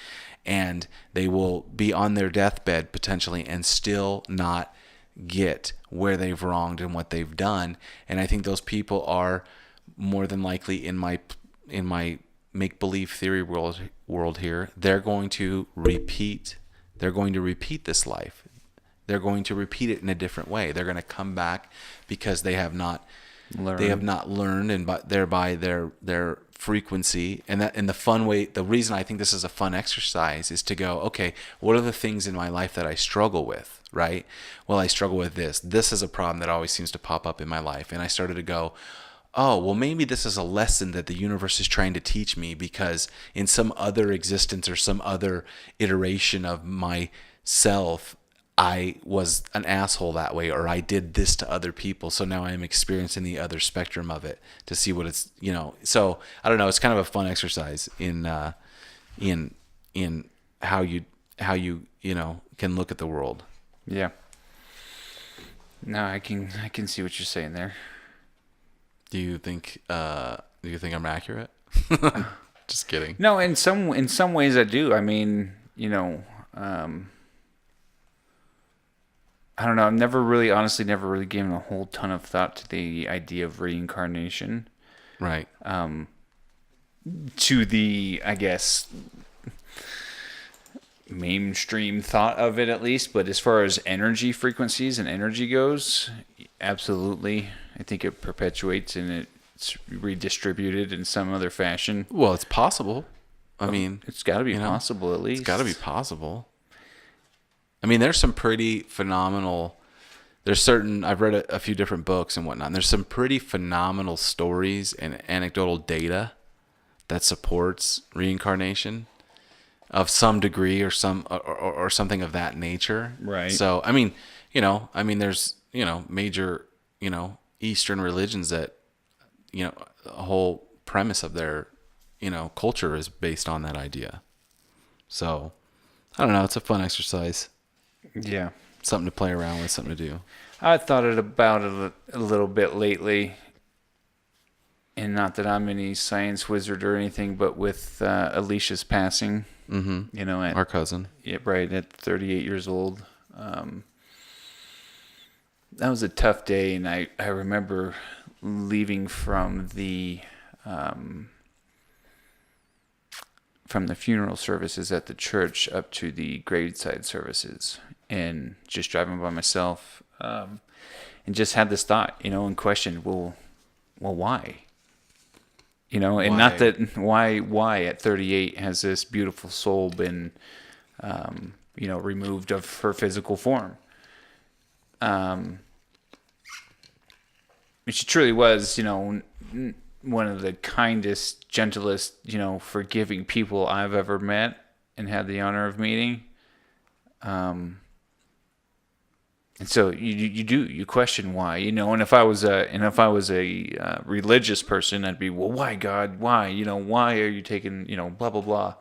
And they will be on their deathbed potentially and still not get where they've wronged and what they've done. And I think those people are more than likely in my make-believe theory world here. They're going to repeat this life. They're going to repeat it in a different way. They're going to come back because they have not learned, and thereby their frequency. And that in the fun way, the reason I think this is a fun exercise is to go, okay, what are the things in my life that I struggle with, right? Well, I struggle with this. This is a problem that always seems to pop up in my life. And I started to go, oh, well, maybe this is a lesson that the universe is trying to teach me, because in some other existence or some other iteration of myself, I was an asshole that way, or I did this to other people. So now I'm experiencing the other spectrum of it to see what it's, so I don't know. It's kind of a fun exercise in how you can look at the world. Yeah. No, I can see what you're saying there. Do you think I'm accurate? Just kidding. No, in some ways I do. I mean, I don't know. I've never really given a whole ton of thought to the idea of reincarnation. Right. To the, I guess, mainstream thought of it, at least. But as far as energy frequencies and energy goes, absolutely. I think it perpetuates and it's redistributed in some other fashion. Well, it's possible. I mean, it's got to be possible, at least. It's got to be possible. I mean, there's some pretty phenomenal. I've read a few different books and whatnot. And there's some pretty phenomenal stories and anecdotal data that supports reincarnation of some degree or something of that nature. Right. So, I mean, there's, major, Eastern religions that, a whole premise of their, culture is based on that idea. So, I don't know. It's a fun exercise. Yeah. Something to play around with, something to do. I thought about it a little bit lately. And not that I'm any science wizard or anything, but with Alicia's passing, our cousin. Yeah, right, at 38 years old. That was a tough day, and I remember leaving from the funeral services at the church up to the graveside services, and just driving by myself, and just had this thought, and questioned, well, why? And why? Not that why at 38 has this beautiful soul been, removed of her physical form? She truly was, one of the kindest, gentlest, forgiving people I've ever met and had the honor of meeting. And so you question why, and if I was a religious person, I'd be, well, why God, why, why are you taking, blah, blah, blah.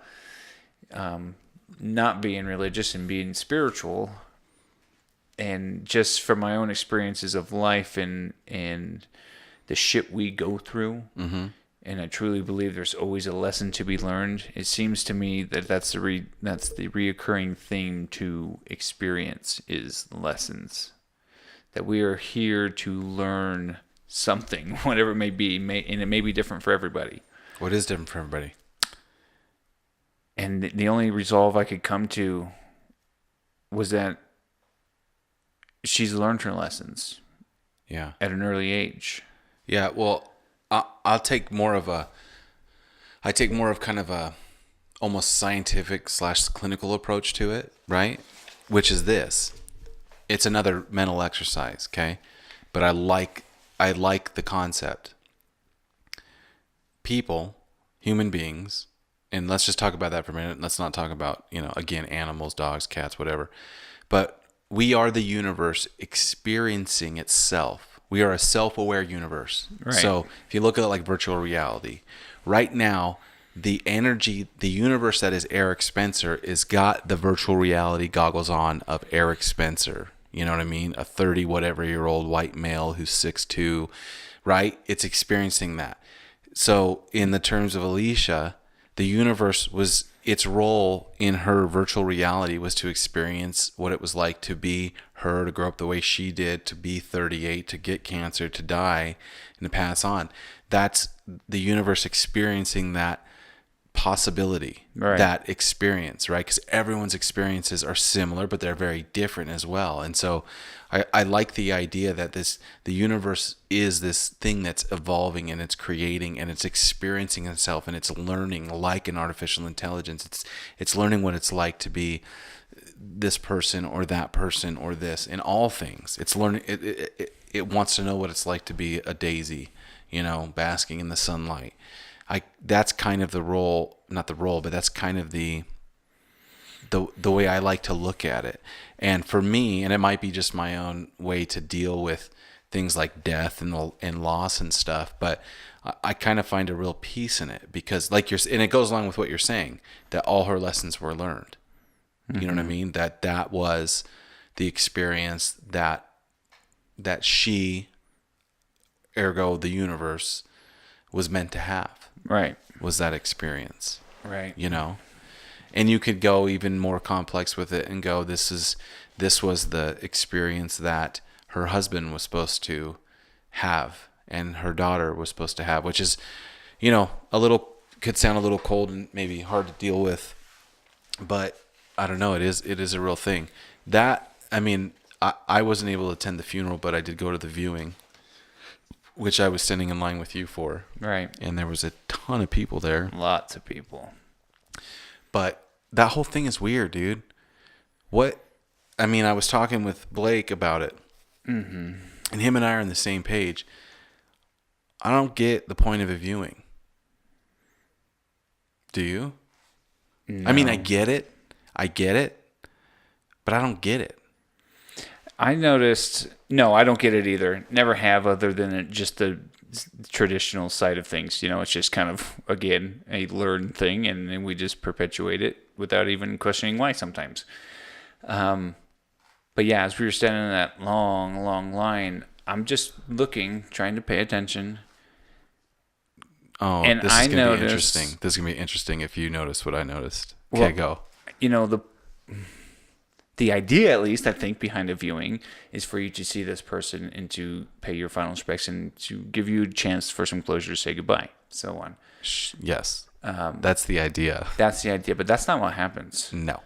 Not being religious and being spiritual, and just from my own experiences of life and the shit we go through, and I truly believe there's always a lesson to be learned. It seems to me that that's the reoccurring theme to experience is lessons. That we are here to learn something, whatever it may be, and it may be different for everybody. What is different for everybody? And the only resolve I could come to was that she's learned her lessons. Yeah. At an early age. Yeah. Well, I take more of kind of a almost scientific / clinical approach to it, right? Which is this. It's another mental exercise, okay? But I like the concept. People, human beings, and let's just talk about that for a minute. Let's not talk about, again, animals, dogs, cats, whatever. But we are the universe experiencing itself. We are a self-aware universe. Right. So if you look at it like virtual reality, right now, the energy, the universe that is Eric Spencer is got the virtual reality goggles on of Eric Spencer. You know what I mean? A 30 whatever year old white male who's 6'2", right? It's experiencing that. So in the terms of Alicia, the universe was, its role in her virtual reality was to experience what it was like to be her, to grow up the way she did, to be 38, to get cancer, to die, and to pass on. That's the universe experiencing that possibility, Right. that experience, right? Because everyone's experiences are similar, but they're very different as well. And so I like the idea that the universe is this thing that's evolving, and it's creating, and it's experiencing itself, and it's learning like an artificial intelligence. It's learning what it's like to be this person or that person or this in all things. It's learning, it wants to know what it's like to be a daisy, basking in the sunlight. That's kind of the role, not the role, but that's kind of the way I like to look at it. And for me, and it might be just my own way to deal with things like death and loss and stuff, but I kind of find a real peace in it, because and it goes along with what you're saying, that all her lessons were learned. You know what I mean? That was the experience that she, ergo the universe, was meant to have. Right. Was that experience. Right. And you could go even more complex with it and go, this was the experience that her husband was supposed to have and her daughter was supposed to have, which is, could sound a little cold and maybe hard to deal with, but I don't know, it is a real thing. I wasn't able to attend the funeral, but I did go to the viewing, which I was standing in line with you for. Right. And there was a ton of people there. Lots of people. But that whole thing is weird, dude. I was talking with Blake about it. Mm-hmm. And him and I are on the same page. I don't get the point of a viewing. Do you? No. I get it. But I don't get it. I noticed, no, I don't get it either. Never have, other than just the traditional side of things. It's just kind of, again, a learned thing, and then we just perpetuate it without even questioning why sometimes. But yeah, as we were standing in that long, long line, I'm just looking, trying to pay attention. Oh, and this is going to be noticed, interesting. This is going to be interesting if you notice what I noticed. Okay, go. The idea, at least, I think, behind a viewing is for you to see this person and to pay your final respects and to give you a chance for some closure to say goodbye, so on. Yes. That's the idea. That's the idea, but that's not what happens. No.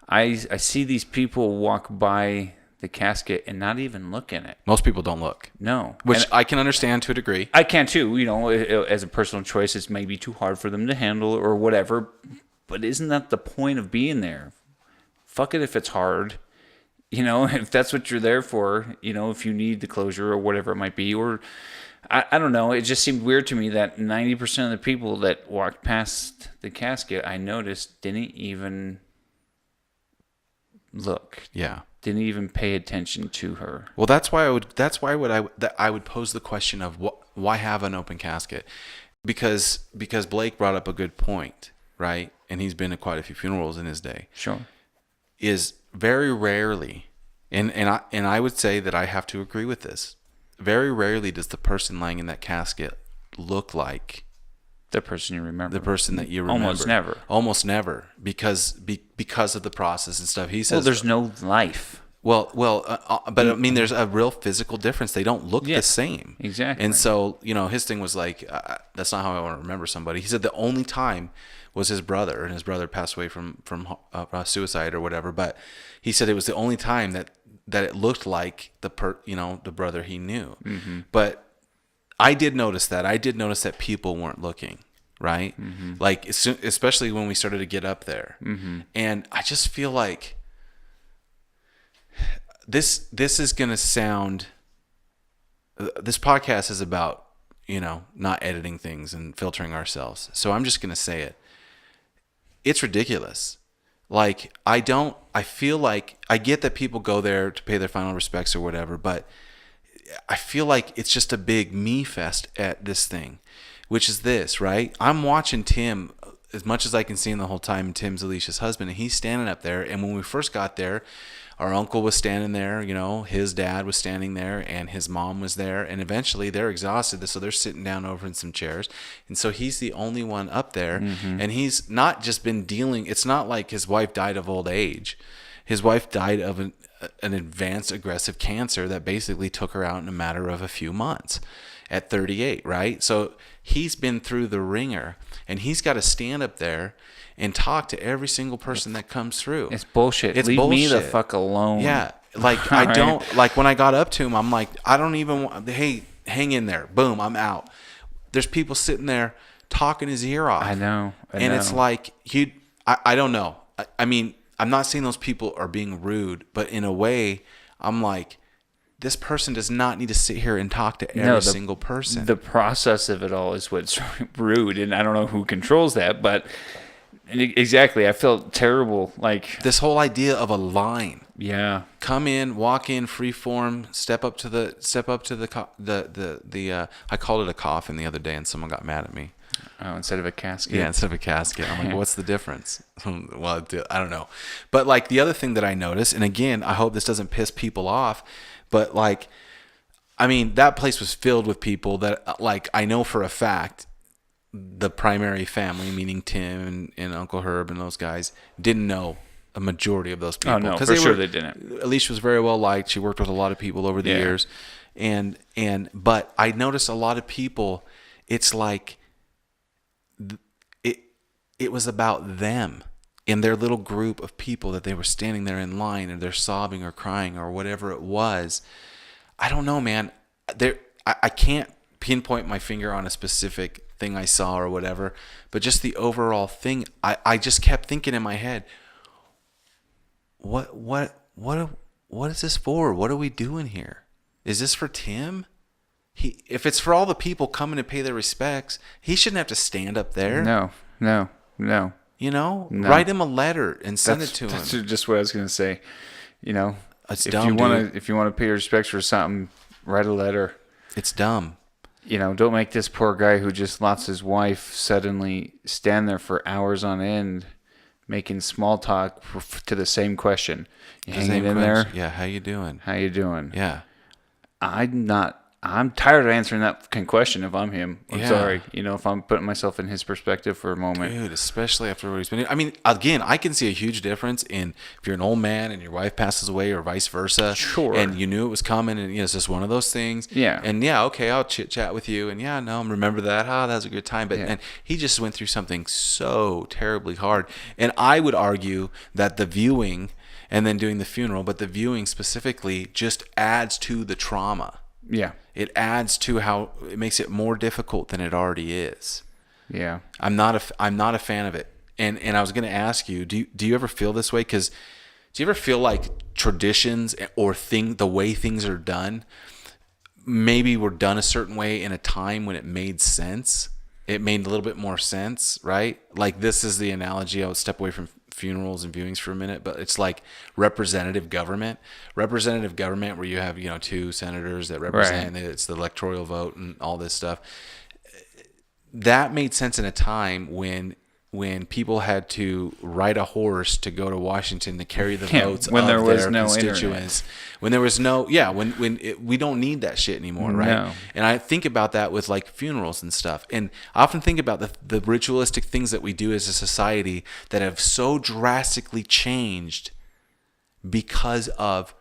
I see these people walk by the casket and not even look in it. Most people don't look. No. Which I can understand to a degree. I can too. As a personal choice, it's maybe too hard for them to handle or whatever. But isn't that the point of being there? Fuck it if it's hard. If that's what you're there for, if you need the closure or whatever it might be. Or, I don't know. It just seemed weird to me that 90% of the people that walked past the casket, I noticed, didn't even look. Yeah. Didn't even pay attention to her. Well, that's why I would pose the question of why have an open casket? Because Blake brought up a good point, right? And he's been to quite a few funerals in his day. Sure. Is very rarely, and I would say that I have to agree with this. Very rarely does the person lying in that casket look like the person you remember. The person that you remember. Almost never, because of the process and stuff. He says. Well, there's no life. But there's a real physical difference. They don't look the same. Exactly. And so, his thing was like, that's not how I want to remember somebody. He said the only time was his brother, and his brother passed away from suicide or whatever. But he said it was the only time that it looked like the brother he knew. Mm-hmm. But I did notice that. I did notice that people weren't looking, right? Mm-hmm. Like, especially when we started to get up there. Mm-hmm. And I just feel like this is going to sound... This podcast is about, not editing things and filtering ourselves. So I'm just going to say it. It's ridiculous. Like, I feel like I get that people go there to pay their final respects or whatever, but I feel like it's just a big me fest at this thing, which is this, right? I'm watching Tim as much as I can see him the whole time. Tim's Alicia's husband, and he's standing up there. And when we first got there, our uncle was standing there, his dad was standing there, and his mom was there. And eventually they're exhausted, so they're sitting down over in some chairs. And so he's the only one up there. And he's not just been dealing, it's not like his wife died of old age. His wife died of an advanced aggressive cancer that basically took her out in a matter of a few months at 38, right? So he's been through the ringer, and he's got to stand up there and talk to every single person that comes through. It's bullshit. It's Leave me the bullshit. fuck alone. Yeah. Like, I don't, like, when I got up to him, I'm like, I don't even want, hey, hang in there. Boom, I'm out. There's people sitting there talking his ear off. I know. And it's like, I don't know. I mean, I'm not saying those people are being rude, but in a way, I'm like, this person does not need to sit here and talk to every single person. The process of it all is what's rude, and I don't know who controls that, but exactly, I felt terrible. Like, this whole idea of a line. yeah, Come in, walk in, free form, step up to the I called it a coffin the other day, and someone got mad at me. oh, instead of a casket. Yeah, instead of a casket. I'm like, what's the difference? Well, I don't know. But like the other thing that I noticed, and again, I hope this doesn't piss people off, but like, I mean, that place was filled with people that, like, I know for a fact the primary family, meaning Tim and Uncle Herb and those guys, didn't know a majority of those people. Oh, no, for sure they didn't. Alicia was very well liked. She worked with a lot of people over the years. But I noticed a lot of people, it's like, it was about them in their little group of people that they were standing there in line, and they're sobbing or crying or whatever it was. I don't know, man. I can't pinpoint my finger on a specific thing I saw or whatever, but just the overall thing, I just kept thinking in my head, what is this for? What are we doing here? Is this for Tim? If it's for all the people coming to pay their respects, he shouldn't have to stand up there. No. No. Write him a letter and send it to him. That's just what I was going to say. It's if dumb, you want dude. to, if you want to pay your respects for something, write a letter. It's dumb. Don't make this poor guy who just lost his wife suddenly stand there for hours on end making small talk to the same question. You hanging in there? Yeah, how you doing? How you doing? Yeah. I'm tired of answering that fucking question if I'm him. I'm Yeah. sorry. If I'm putting myself in his perspective for a moment. Dude, especially after what he's been. I mean, again, I can see a huge difference in if you're an old man and your wife passes away, or vice versa. Sure. And you knew it was coming, and it's just one of those things. Yeah. And yeah, okay, I'll chit chat with you, and yeah, no, remember that. That was a good time. But Yeah. and he just went through something so terribly hard. And I would argue that the viewing and then doing the funeral, but the viewing specifically just adds to the trauma. Yeah. It adds to how it makes it more difficult than it already is. Yeah. I'm not a fan of it. And I was going to ask you, do you ever feel this way? Because do you ever feel like traditions or the way things are done, maybe were done a certain way in a time when it made sense? It made a little bit more sense, right? Like, this is the analogy. I would step away from funerals and viewings for a minute, but it's like representative government where you have, two senators that represent, Right. It's the electoral vote and all this stuff. That made sense in a time when people had to ride a horse to go to Washington to carry the votes when of there was their no constituents. When there was no, we don't need that shit anymore, right? No. And I think about that with like funerals and stuff. And I often think about the ritualistic things that we do as a society that have so drastically changed because of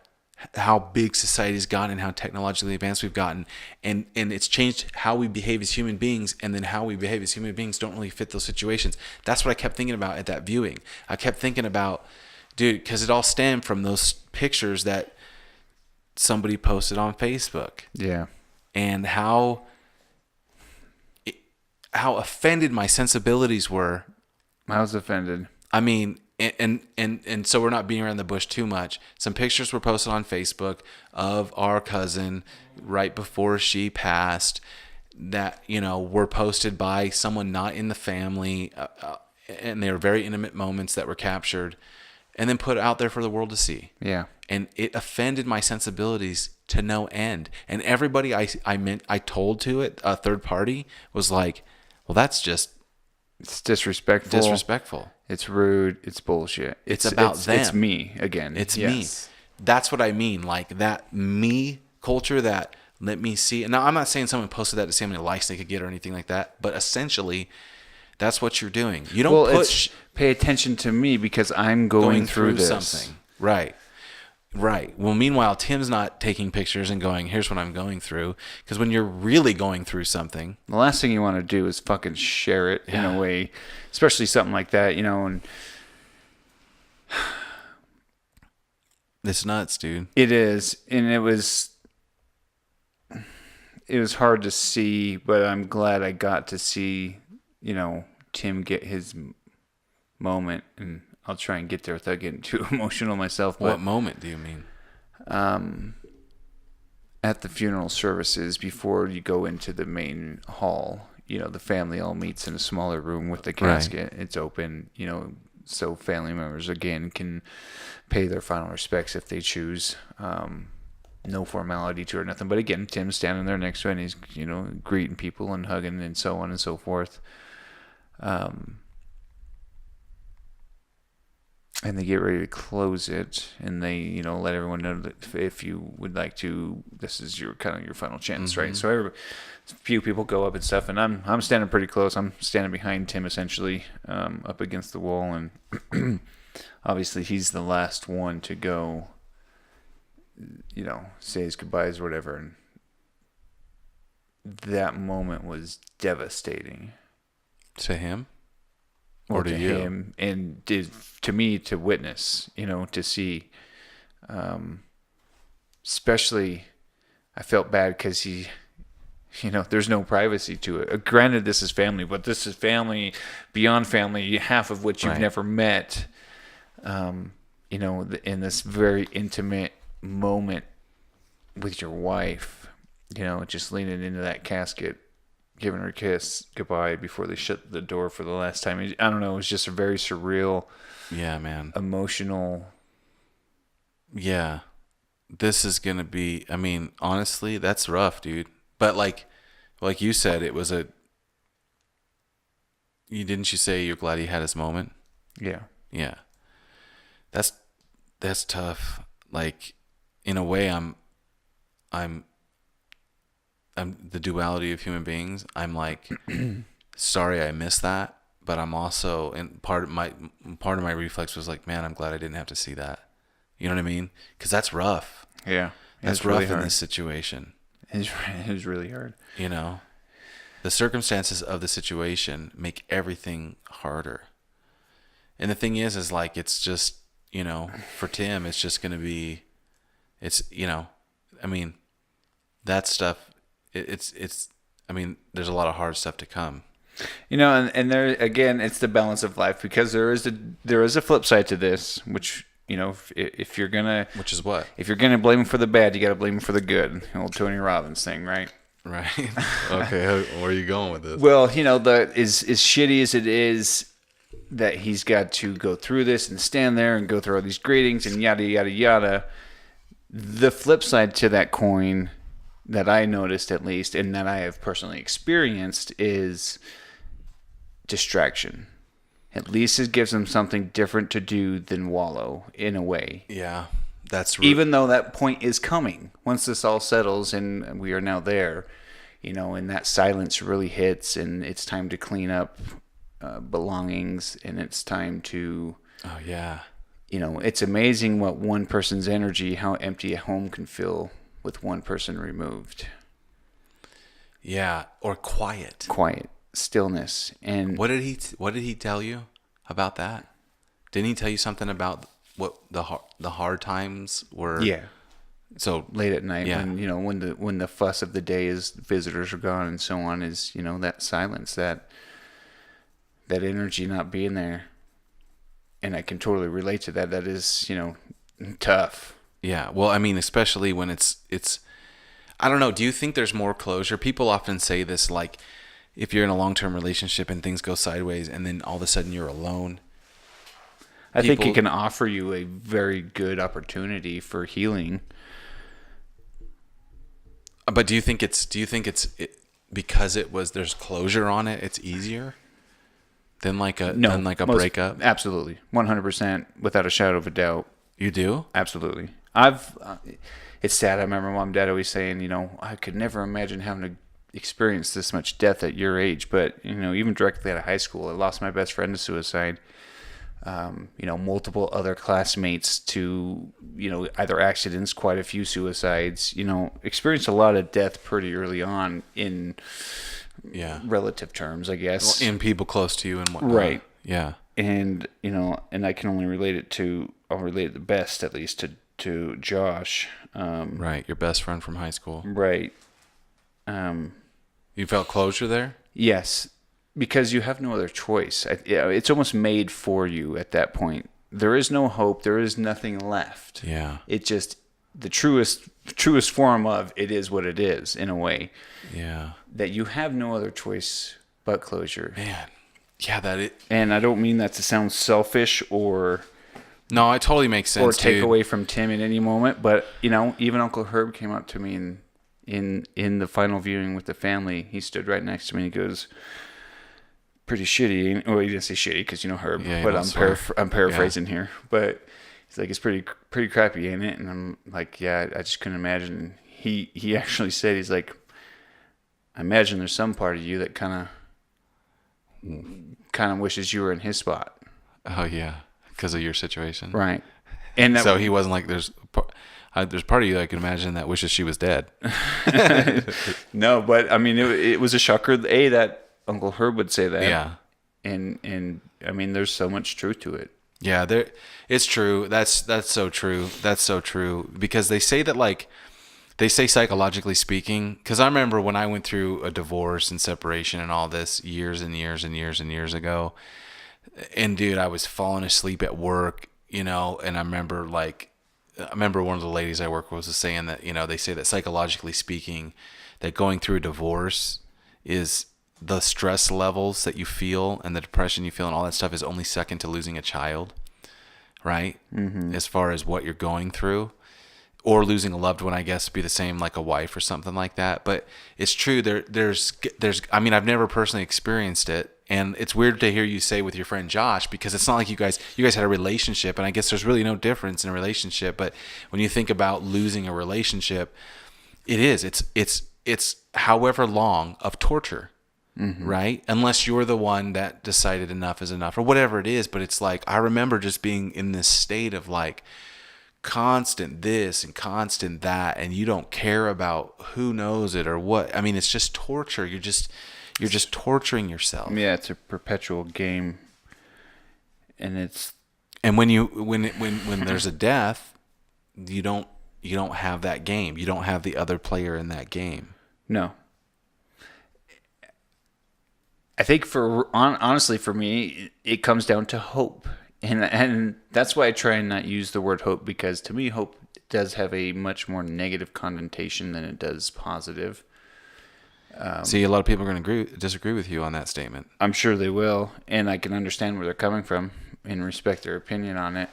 how big society's gotten and how technologically advanced we've gotten, and it's changed how we behave as human beings, and then how we behave as human beings don't really fit those situations. That's what I kept thinking about at that viewing. I kept thinking about, dude, because it all stemmed from those pictures that somebody posted on Facebook, Yeah. and how offended my sensibilities were. I was offended. I mean, and so we're not beating around the bush too much. Some pictures were posted on Facebook of our cousin right before she passed that, were posted by someone not in the family, and they were very intimate moments that were captured and then put out there for the world to see. Yeah. and it offended my sensibilities to no end. And everybody I told to it, a third party, was like, well, that's just It's disrespectful. disrespectful. It's rude. It's bullshit. It's about them. It's me again. It's Yes. me. That's what I mean. Like that me culture, that let me see. Now, I'm not saying someone posted that to see how many likes they could get or anything like that, but essentially, that's what you're doing. You don't It's pay attention to me because I'm going through this. something. Right. Right. Well, meanwhile, Tim's not taking pictures and going, here's what I'm going through. Because when you're really going through something, The last thing you want to do is fucking share it in a way, especially something like that, and it's nuts, dude. it is, and it was hard to see, but I'm glad I got to see, Tim get his moment, and I'll try and get there without getting too emotional myself. But What moment do you mean? at the funeral services, before you go into the main hall, the family all meets in a smaller room with the casket. It's open, so family members again can pay their final respects if they choose. No formality to it, nothing. But again, Tim's standing there next to it, and he's, greeting people and hugging and so on and so forth. And they get ready to close it, and they, let everyone know that if you would like to, this is your kind of your final chance, right? So a few people go up and stuff, and I'm standing pretty close. I'm standing behind Tim, essentially, up against the wall, and obviously he's the last one to go, say his goodbyes or whatever. And that moment was devastating. To him? Or to you? Him, and to me, to witness, to see. Especially, I felt bad because he, there's no privacy to it. Granted, this is family, but this is family beyond family, half of which you've never met. In this very intimate moment with your wife, just leaning into that casket, giving her a kiss goodbye before they shut the door for the last time. I don't know. It was just a very surreal, Yeah, man. emotional. Yeah. This is going to be, honestly, that's rough, dude. But like you said, it was didn't you say you're glad he had his moment? Yeah. Yeah. That's tough. Like, in a way, I'm the duality of human beings. I'm like, sorry I missed that, but I'm also, and part of my reflex was like, man, I'm glad I didn't have to see that. You know what I mean? Because that's rough. Yeah. That's rough in this situation. It was really hard. The circumstances of the situation make everything harder. And the thing is like, it's just, for Tim, it's just going to be, that stuff, there's a lot of hard stuff to come. And there again, it's the balance of life, because there is a flip side to this, which, if you're gonna, Which is what? if you're gonna blame him for the bad, you got to blame him for the good. The old Tony Robbins thing, right? Right. Okay. Where are you going with this? Well, as shitty as it is that he's got to go through this and stand there and go through all these greetings and yada yada yada. The flip side to that coin, that I noticed at least, and that I have personally experienced, is distraction. At least it gives them something different to do than wallow, in a way. Yeah, that's Even though that point is coming. Once this all settles and we are now there, and that silence really hits, and it's time to clean up belongings, and it's time to... Oh, yeah. It's amazing what one person's energy, how empty a home can feel with one person removed. Yeah, or quiet. Quiet, stillness, and What did he tell you about that? Didn't he tell you something about what the hard times were? yeah, So late at night, Yeah. when the fuss of the day is visitors are gone and so on, is that silence, that energy not being there, and I can totally relate to that. That is tough. yeah. Well, especially when it's. I don't know. Do you think there's more closure? People often say this, like, if you're in a long-term relationship and things go sideways, and then all of a sudden you're alone. I think it people- can offer you a very good opportunity for healing. But do you think it's because there's closure on it, it's easier than like a Most- breakup? Absolutely, 100%, without a shadow of a doubt. You do? Absolutely. It's sad. I remember mom and dad always saying, I could never imagine having to experience this much death at your age. But, even directly out of high school, I lost my best friend to suicide. Multiple other classmates to, either accidents, quite a few suicides, experienced a lot of death pretty early on in Yeah. relative terms, I guess. In people close to you and whatnot. Right. Yeah. And, and I can only I'll relate it the best, at least to Josh. Right. Your best friend from high school. Right. You felt closure there? Yes, because you have no other choice. It's almost made for you at that point. There is no hope. There is nothing left. Yeah. It just, the truest form of it is what it is, in a way, Yeah. that you have no other choice but closure. Man. Yeah, And I don't mean that to sound selfish or No, it totally makes sense. take dude. away from Tim in any moment, but even Uncle Herb came up to me in the final viewing with the family. He stood right next to me and he goes, "Pretty shitty." Well, he didn't say shitty because Herb, Yeah, he but don't swear. I'm paraphrasing here. But he's like, "It's pretty crappy, ain't it?" And I'm like, "Yeah, I just couldn't imagine." He actually said, he's like, "I imagine there's some part of you that kind of wishes you were in his spot." Oh yeah, because of your situation. Right. And that, So he wasn't like there's part of you that I can imagine that wishes she was dead. no, but I mean, it was a shocker, that Uncle Herb would say that. Yeah. And I mean, there's so much truth to it. Yeah, it's true. That's so true. That's so true because they say that they say psychologically speaking, because I remember when I went through a divorce and separation and all this years and years and years and years ago, and dude, I was falling asleep at work, and I remember one of the ladies I work with was saying that, they say that psychologically speaking, that going through a divorce is the stress levels that you feel and the depression you feel and all that stuff is only second to losing a child, right? Mm-hmm. As far as what you're going through, or losing a loved one, I guess, be the same, like a wife or something like that. But it's true. There's. I mean, I've never personally experienced it, and it's weird to hear you say with your friend Josh, because it's not like you guys had a relationship, and I guess there's really no difference in a relationship. But when you think about losing a relationship, it's however long of torture. Mm-hmm. Right? Unless you're the one that decided enough is enough or whatever it is. But it's like, I remember just being in this state of like constant this and constant that, and you don't care about who knows it or what. I mean, it's just torture. You're just torturing yourself. Yeah, it's a perpetual game. And when there's a death, you don't have that game. You don't have the other player in that game. No. I think honestly for me, it comes down to hope. And that's why I try and not use the word hope, because to me, hope does have a much more negative connotation than it does positive. See, a lot of people are going to disagree with you on that statement. I'm sure they will, and I can understand where they're coming from and respect their opinion on it.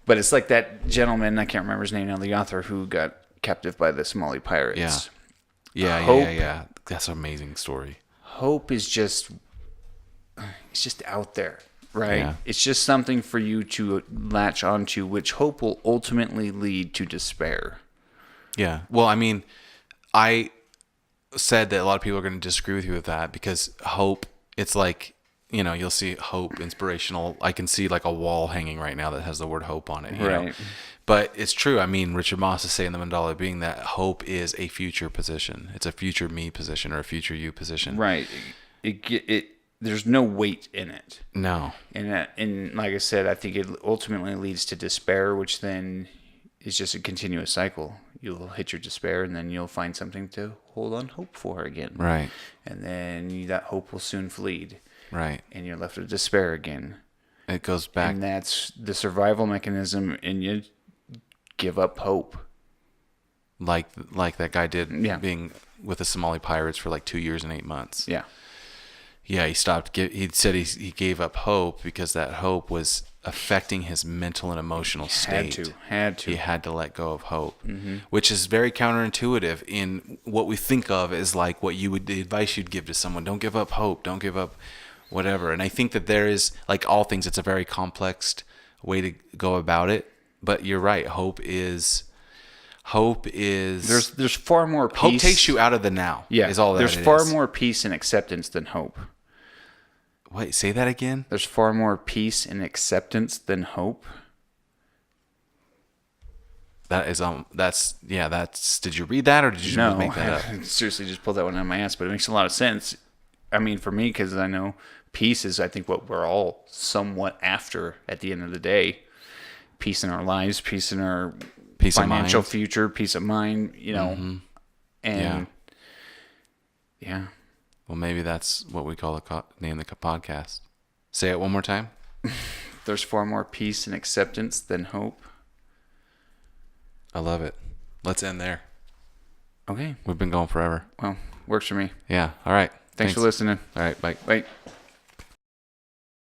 But it's like that gentleman, I can't remember his name now, the author who got captive by the Somali pirates. Yeah. Hope- Yeah. That's an amazing story. Hope is it's just out there, right? Yeah. It's just something for you to latch onto, which hope will ultimately lead to despair. Yeah. Well, I mean, I said that a lot of people are going to disagree with you with that, because hope, it's like, you'll see hope, inspirational. I can see like a wall hanging right now that has the word hope on it. You know? But it's true. I mean, Richard Moss is saying the Mandala being that hope is a future position. It's a future me position or a future you position. Right. It there's no weight in it. No. And like I said, I think it ultimately leads to despair, which then is just a continuous cycle. You'll hit your despair, and then you'll find something to hold on hope for again. Right. And then that hope will soon flee. Right. And you're left with despair again. It goes back. And that's the survival mechanism, and you give up hope. Like that guy did, Yeah. being with the Somali pirates for like 2 years and 8 months. Yeah. Yeah, he stopped. He said he gave up hope because that hope was affecting his mental and emotional state. Had to. He had to let go of hope, which is very counterintuitive in what we think of as like the advice you'd give to someone. Don't give up hope. Don't give up whatever. And I think that there is, like all things, it's a very complex way to go about it. But you're right. Hope is. There's far more peace. Hope takes you out of the now. Yeah. Is all that there's it far is. more peace and acceptance than hope. Wait, say that again. There's far more peace and acceptance than hope. That's did you read that or did you just make that up? I seriously just pulled that one out of my ass, but it makes a lot of sense. I mean, for me, because I know peace is, I think, what we're all somewhat after at the end of the day. Peace in our lives, peace in our financial future, peace of mind, and yeah. Well, maybe that's what we call name the podcast. Say it one more time. There's far more peace and acceptance than hope. I love it. Let's end there. Okay. We've been going forever. Well, works for me. Yeah. All right. Thanks for listening. All right. Bye. Bye.